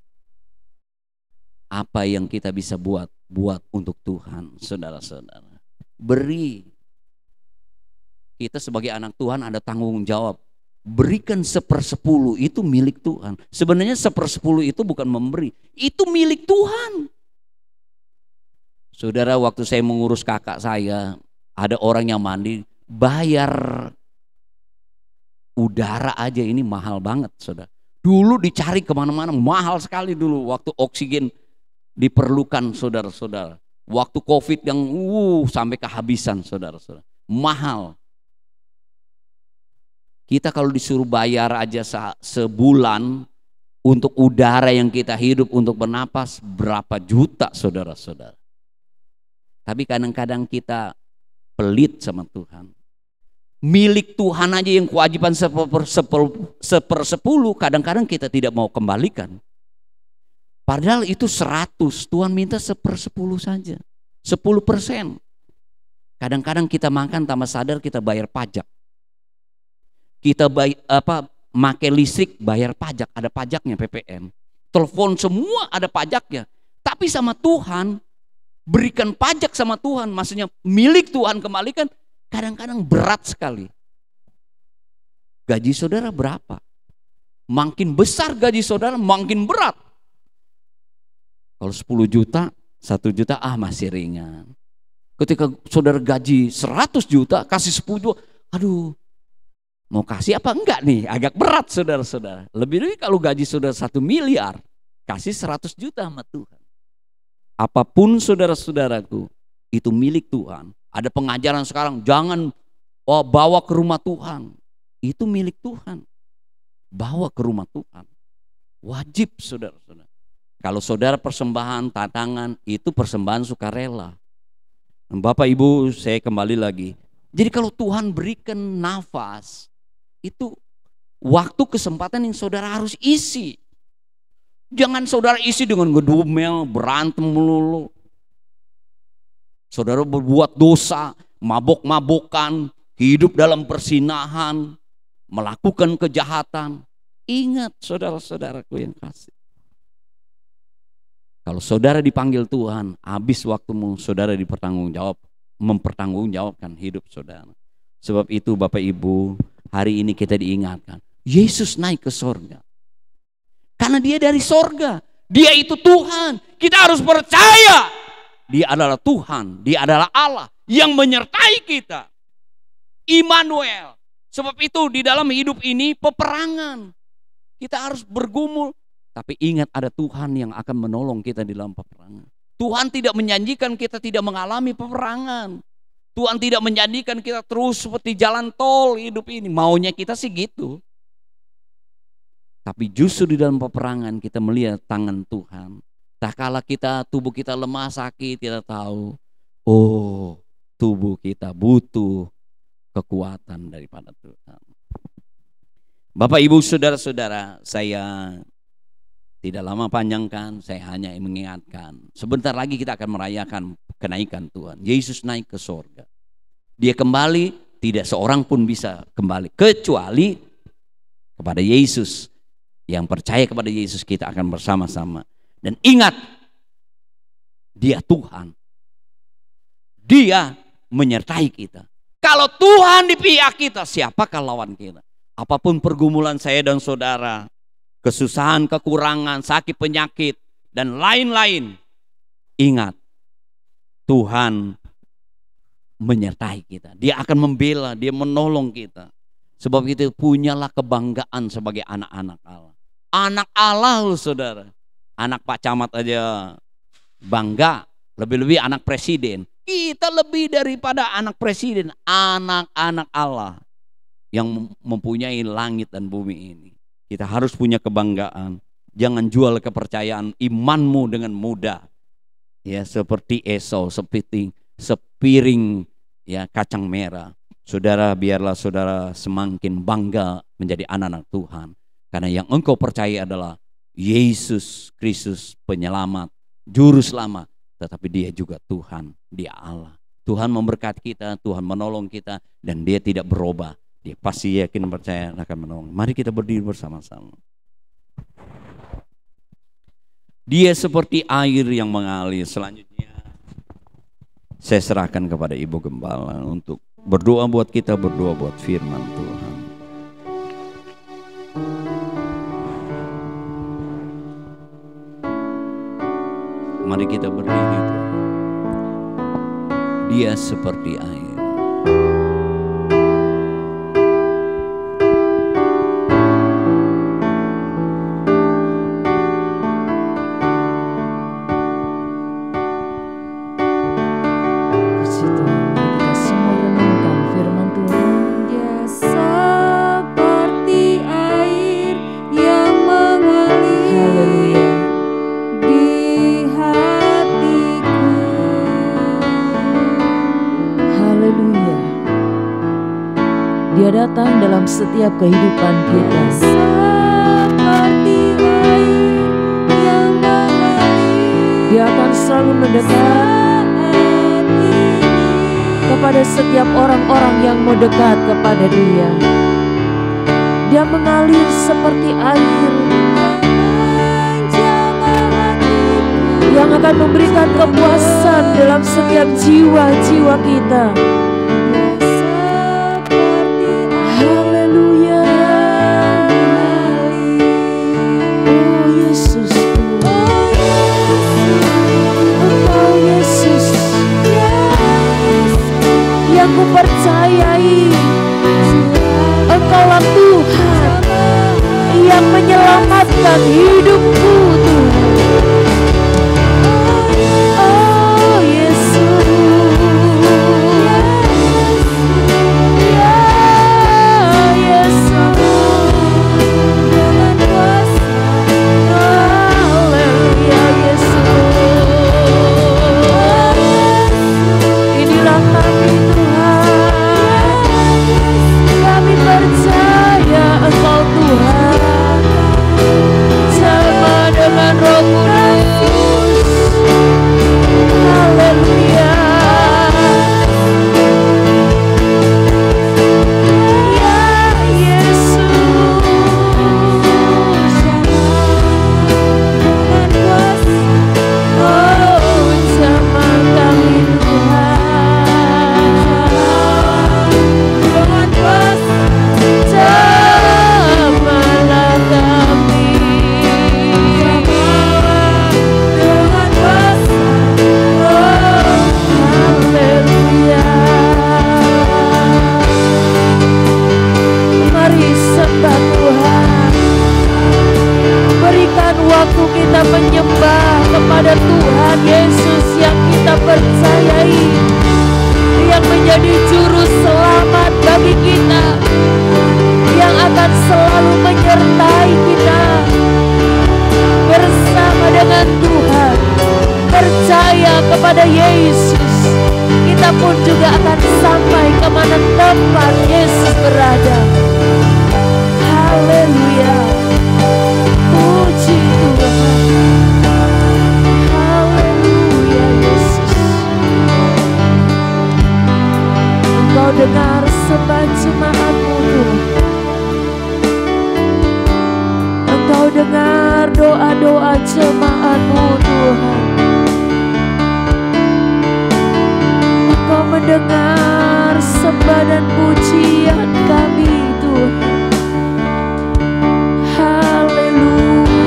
Apa yang kita bisa buat untuk Tuhan, saudara-saudara. Beri. Kita sebagai anak Tuhan ada tanggung jawab. Berikan 1/10, itu milik Tuhan. Sebenarnya 1/10 itu bukan memberi, itu milik Tuhan. Saudara, waktu saya mengurus kakak saya, ada orang yang mandi, bayar udara aja ini mahal banget, saudara. Dulu dicari kemana-mana, mahal sekali dulu waktu oksigen diperlukan, saudara-saudara. Waktu COVID yang sampai kehabisan, saudara-saudara. Mahal. Kita kalau disuruh bayar aja sebulan untuk udara yang kita hidup, untuk bernapas, berapa juta, saudara-saudara. Tapi kadang-kadang kita pelit sama Tuhan. Milik Tuhan aja yang kewajiban 1/10, kadang-kadang kita tidak mau kembalikan. Padahal itu 100, Tuhan minta 1/10 saja, 10%. Kadang-kadang kita makan tanpa sadar kita bayar pajak. Kita pakai listrik bayar pajak, ada pajaknya PPN. Telepon semua ada pajaknya. Tapi sama Tuhan, berikan pajak sama Tuhan, maksudnya milik Tuhan kembalikan, kadang-kadang berat sekali. Gaji saudara berapa? Makin besar gaji saudara, makin berat. Kalau 10 juta, 1 juta masih ringan. Ketika saudara gaji 100 juta, kasih 10 juta, aduh, mau kasih apa enggak nih? Agak berat, saudara-saudara. Lebih kalau gaji saudara 1 miliar, kasih 100 juta sama Tuhan. Apapun saudara-saudaraku, itu milik Tuhan. Ada pengajaran sekarang, jangan bawa ke rumah Tuhan. Itu milik Tuhan. Bawa ke rumah Tuhan. Wajib, saudara-saudara. Kalau saudara persembahan, tantangan, itu persembahan sukarela. Bapak Ibu, saya kembali lagi. Jadi kalau Tuhan berikan nafas, itu waktu kesempatan yang saudara harus isi. Jangan saudara isi dengan ngedumel, berantem melulu. Saudara berbuat dosa, mabok-mabokan, hidup dalam persinahan, melakukan kejahatan. Ingat, saudara-saudaraku yang kasih. Kalau saudara dipanggil Tuhan, habis waktumu, saudara mempertanggungjawabkan hidup saudara. Sebab itu Bapak Ibu, hari ini kita diingatkan, Yesus naik ke sorga. Karena dia dari sorga, dia itu Tuhan. Kita harus percaya, dia adalah Tuhan, dia adalah Allah yang menyertai kita. Immanuel. Sebab itu di dalam hidup ini peperangan. Kita harus bergumul. Tapi ingat, ada Tuhan yang akan menolong kita di dalam peperangan. Tuhan tidak menjanjikan kita tidak mengalami peperangan. Tuhan tidak menjanjikan kita terus seperti jalan tol hidup ini. Maunya kita sih gitu. Tapi justru di dalam peperangan kita melihat tangan Tuhan. Tak kala tubuh kita lemah sakit, kita tahu, oh, tubuh kita butuh kekuatan daripada Tuhan. Bapak Ibu saudara-saudara, saya tidak lama panjangkan, saya hanya mengingatkan. Sebentar lagi kita akan merayakan kenaikan Tuhan. Yesus naik ke sorga. Dia kembali, tidak seorang pun bisa kembali. Kecuali kepada Yesus. Yang percaya kepada Yesus, kita akan bersama-sama. Dan ingat, dia Tuhan. Dia menyertai kita. Kalau Tuhan di pihak kita, siapakah lawan kita? Apapun pergumulan saya dan saudara, kesusahan, kekurangan, sakit, penyakit, dan lain-lain. Ingat, Tuhan menyertai kita. Dia akan membela, dia menolong kita. Sebab itu punyalah kebanggaan sebagai anak-anak Allah. Anak Allah loh saudara. Anak Pak Camat aja bangga, lebih-lebih anak presiden. Kita lebih daripada anak presiden, anak-anak Allah yang mempunyai langit dan bumi ini. Kita harus punya kebanggaan. Jangan jual kepercayaan imanmu dengan mudah. Ya, seperti Esau, sepiring ya kacang merah. Saudara, biarlah saudara semakin bangga menjadi anak-anak Tuhan. Karena yang engkau percaya adalah Yesus Kristus penyelamat, juru selamat. Tetapi dia juga Tuhan, dia Allah. Tuhan memberkati kita, Tuhan menolong kita. Dan dia tidak berubah. Dia pasti yakin percaya akan menolong. Mari kita berdiri bersama-sama. Dia seperti air yang mengalir. Selanjutnya saya serahkan kepada Ibu Gembala untuk berdoa buat kita, berdoa buat firman Tuhan. Mari kita berdiri Tuhan. Dia seperti air. Datang dalam setiap kehidupan kita. Seperti air yang mengalir, Dia akan selalu mendekat kepada setiap orang-orang yang mau dekat kepada Dia. Dia mengalir seperti air yang akan memberikan kepuasan dalam setiap jiwa-jiwa kita. Ku percayai Engkaulah Tuhan yang menyelamatkan hidupku Tuhan. Oh Yesus, ya Yesus, dengan kuasa, haleluya Yesus. Inilah kami percaya Engkau Tuhan, sama dengan Roh Kudus. Haleluya. Ya Yesus, dengan kuasa, oh sama kami Tuhan, dengan kuasa. Jamalah kami dengan kuasa, oh haleluya. Mari sembah Tuhan. Berikan waktu kita menyembah kepada Tuhan Yesus yang kita percayai, yang menjadi juru selamat bagi kita, yang akan selalu menyertai kita. Bersama dengan Tuhan, percaya kepada Yesus, kita pun juga akan sampai kemana tempat Yesus berada. Haleluya, puji Tuhan. Haleluya Yesus. Engkau dengar sembah jemaat-Mu Tuhan. Engkau dengar doa-doa jemaat-Mu Tuhan. Engkau mendengar sembah dan pujian kami Tuhan. Haleluya.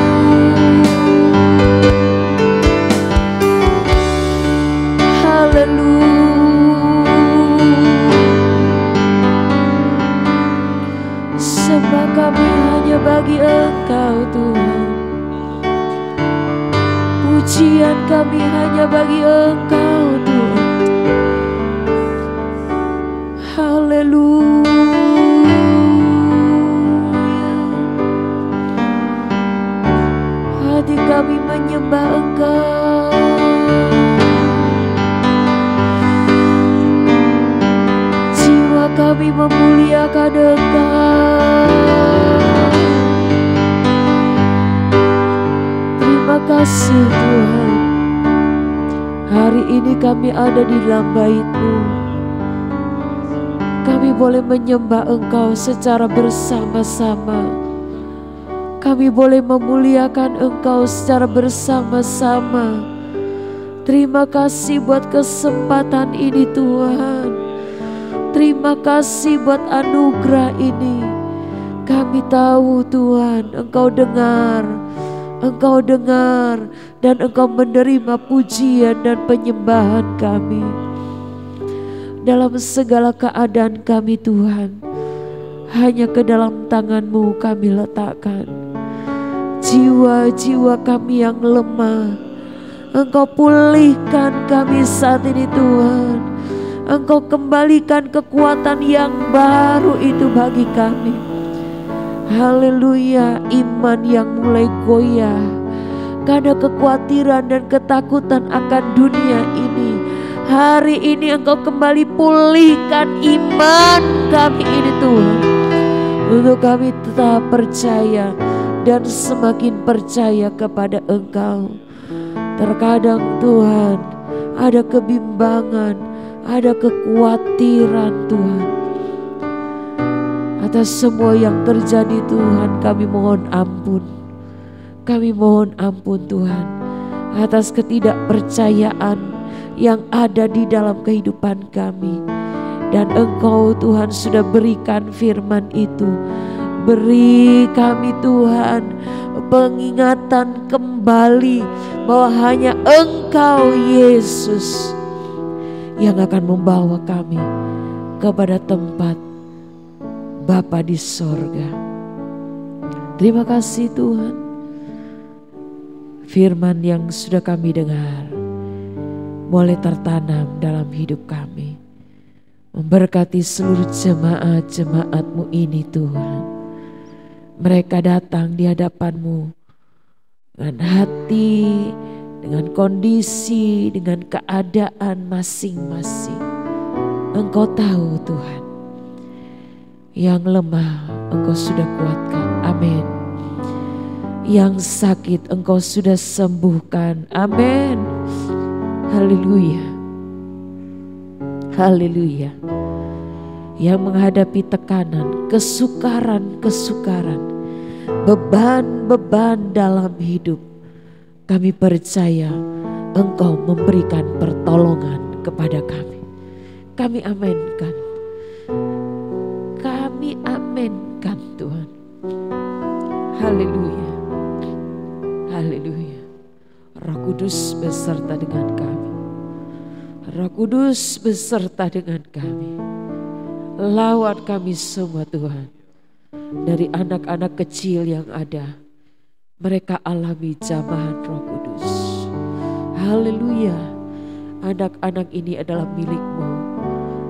Sembah kami hanya bagi Engkau Tuhan. Pujian kami hanya bagi Engkau Tuhan. Haleluya. Hati kami menyembah Engkau. Jiwa kami memuliakan Engkau. Terima kasih Tuhan. Hari ini kami ada di dalam bait-Mu. Kami boleh menyembah Engkau secara bersama-sama. Kami boleh memuliakan Engkau secara bersama-sama. Terima kasih buat kesempatan ini Tuhan. Terima kasih buat anugerah ini. Kami tahu Tuhan, Engkau dengar dan Engkau menerima pujian dan penyembahan kami. Dalam segala keadaan kami Tuhan, hanya ke dalam tangan-Mu kami letakkan. Jiwa-jiwa kami yang lemah, Engkau pulihkan kami saat ini Tuhan. Engkau kembalikan kekuatan yang baru itu bagi kami. Haleluya, iman yang mulai goyah karena kekhawatiran dan ketakutan akan dunia ini. Hari ini Engkau kembali pulihkan iman kami ini Tuhan. Untuk kami tetap percaya dan semakin percaya kepada Engkau. Terkadang Tuhan ada kebimbangan, ada kekhawatiran Tuhan. Atas semua yang terjadi Tuhan, kami mohon ampun. Kami mohon ampun Tuhan atas ketidakpercayaan yang ada di dalam kehidupan kami. Dan Engkau Tuhan sudah berikan firman itu. Beri kami Tuhan pengingatan kembali bahwa hanya Engkau Yesus yang akan membawa kami kepada tempat Bapa di sorga. Terima kasih Tuhan. Firman yang sudah kami dengar boleh tertanam dalam hidup kami. Memberkati seluruh jemaat-jemaat-Mu ini Tuhan. Mereka datang di hadapan-Mu dengan hati, dengan kondisi, dengan keadaan masing-masing. Engkau tahu Tuhan. Yang lemah Engkau sudah kuatkan, amin. Yang sakit Engkau sudah sembuhkan, amin. Haleluya. Haleluya. Yang menghadapi tekanan, kesukaran, beban-beban dalam hidup, kami percaya Engkau memberikan pertolongan kepada kami. Kami aminkan. Kami aminkan Tuhan. Haleluya. Haleluya. Roh Kudus beserta dengan kami. Roh Kudus beserta dengan kami. Lawan kami semua Tuhan. Dari anak-anak kecil yang ada, mereka alami jamahan Roh Kudus. Haleluya. Anak-anak ini adalah milik-Mu.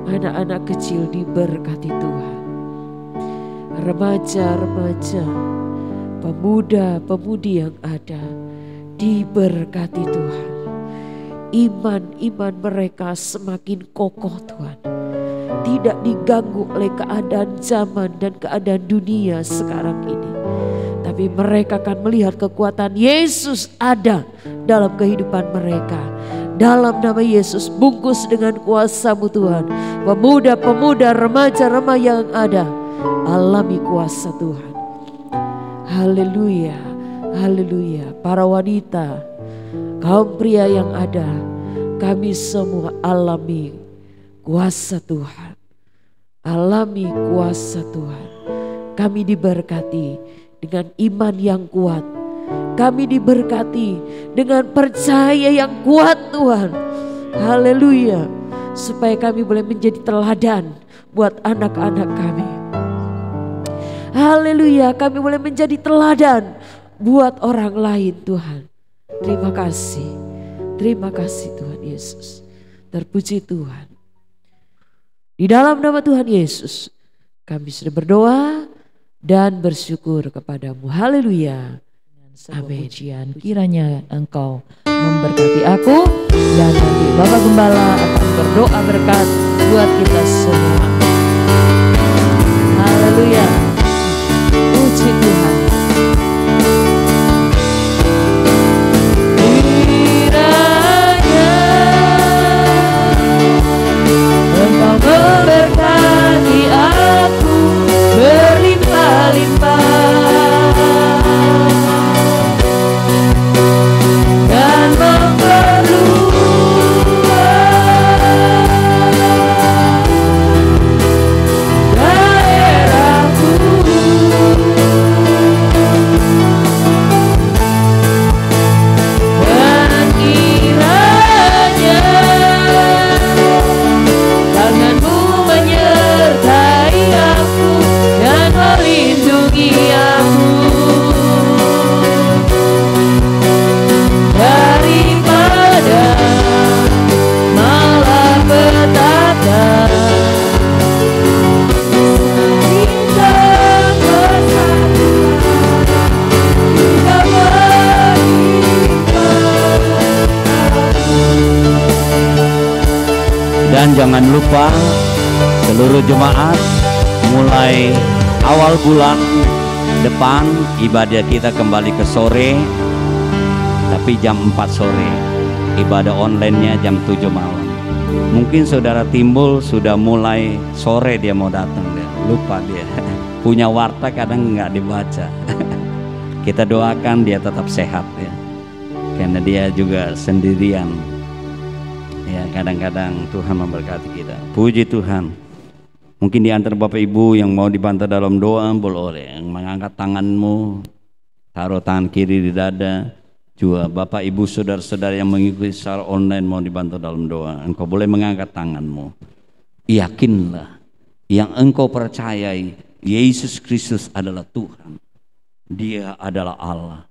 Anak-anak kecil diberkati Tuhan. Remaja-remaja, pemuda-pemudi yang ada diberkati Tuhan. Iman mereka semakin kokoh Tuhan. Tidak diganggu oleh keadaan zaman dan keadaan dunia sekarang ini. Tapi mereka akan melihat kekuatan Yesus ada dalam kehidupan mereka. Dalam nama Yesus, bungkus dengan kuasa-Mu Tuhan. Pemuda-pemuda, remaja-remaja yang ada, alami kuasa Tuhan. Haleluya, haleluya. Para wanita, kaum pria yang ada, kami semua alami kuasa Tuhan. Alami kuasa Tuhan. Kami diberkati dengan iman yang kuat. Kami diberkati dengan percaya yang kuat Tuhan. Haleluya. Supaya kami boleh menjadi teladan buat anak-anak kami. Haleluya, kami boleh menjadi teladan buat orang lain Tuhan. Terima kasih Tuhan Yesus. Terpuji Tuhan. Di dalam nama Tuhan Yesus kami sudah berdoa dan bersyukur kepadamu. Haleluya. Amin. Kiranya Engkau memberkati aku dan nanti Bapak Gembala akan berdoa berkat buat kita semua. Haleluya. Puji Tuhan. Kiranya Engkau memberkati aku berlimpah-limpah dan memperluas daerahku. Dan kiranya tanganmu menyertai aku dan melindungi aku daripada malapetaka. Kita Dan jangan lupa seluruh jemaat, mulai awal bulan depan ibadah kita kembali ke sore, tapi jam 4 sore. Ibadah online-nya jam 7 malam. Mungkin saudara Timbul sudah mulai sore dia mau datang, dia lupa dia. Punya warta kadang nggak dibaca. Kita doakan dia tetap sehat ya, karena dia juga sendirian. Ya, kadang-kadang Tuhan memberkati kita. Puji Tuhan. Mungkin di antara Bapak Ibu yang mau dibantu dalam doa, boleh yang mengangkat tanganmu, taruh tangan kiri di dada. Juga Bapak Ibu saudara-saudara yang mengikuti secara online mau dibantu dalam doa, engkau boleh mengangkat tanganmu. Yakinlah yang engkau percayai, Yesus Kristus adalah Tuhan. Dia adalah Allah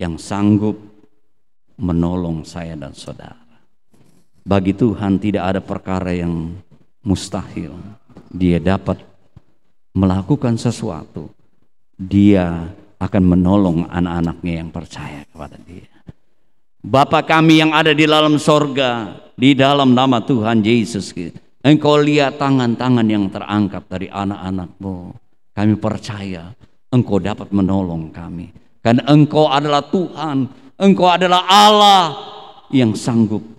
yang sanggup menolong saya dan saudara. Bagi Tuhan tidak ada perkara yang mustahil. Dia dapat melakukan sesuatu. Dia akan menolong anak-anaknya yang percaya kepada dia. Bapa kami yang ada di dalam sorga, di dalam nama Tuhan Yesus, Engkau lihat tangan-tangan yang terangkat dari anak-anakmu. Kami percaya Engkau dapat menolong kami. Karena Engkau adalah Tuhan, Engkau adalah Allah yang sanggup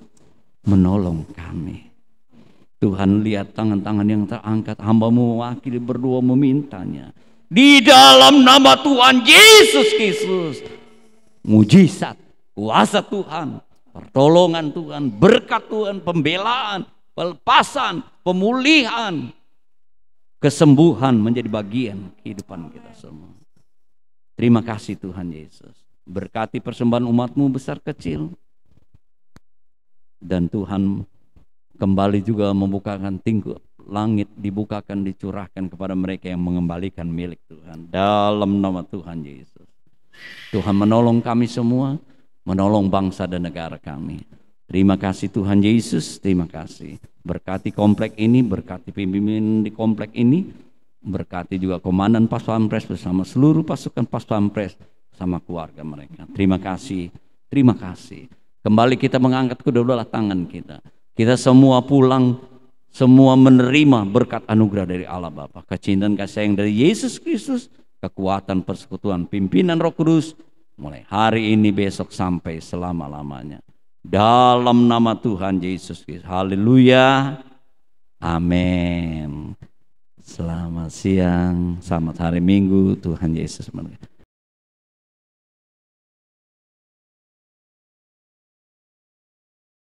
menolong kami. Tuhan lihat tangan-tangan yang terangkat, hamba-Mu mewakili berdoa memintanya. Di dalam nama Tuhan Yesus Kristus, mujizat, kuasa Tuhan, pertolongan Tuhan, berkat Tuhan, pembelaan, pelepasan, pemulihan, kesembuhan menjadi bagian kehidupan kita semua. Terima kasih Tuhan Yesus. Berkati persembahan umat-Mu besar kecil. Dan Tuhan kembali juga membukakan tingkuk langit, dibukakan, dicurahkan kepada mereka yang mengembalikan milik Tuhan. Dalam nama Tuhan Yesus. Tuhan menolong kami semua, menolong bangsa dan negara kami. Terima kasih Tuhan Yesus, terima kasih. Berkati komplek ini, berkati pimpinan di komplek ini, berkati juga komandan Pas Pampres bersama seluruh pasukan Pas Pampres sama keluarga mereka. Terima kasih, terima kasih. Kembali kita mengangkat kedua-dua tangan kita. Kita semua pulang, semua menerima berkat anugerah dari Allah Bapa, kecintaan kasih sayang dari Yesus Kristus, kekuatan persekutuan pimpinan Roh Kudus, mulai hari ini, besok, sampai selama-lamanya. Dalam nama Tuhan Yesus Kristus. Haleluya. Amin. Selamat siang, selamat hari Minggu. Tuhan Yesus memberkati.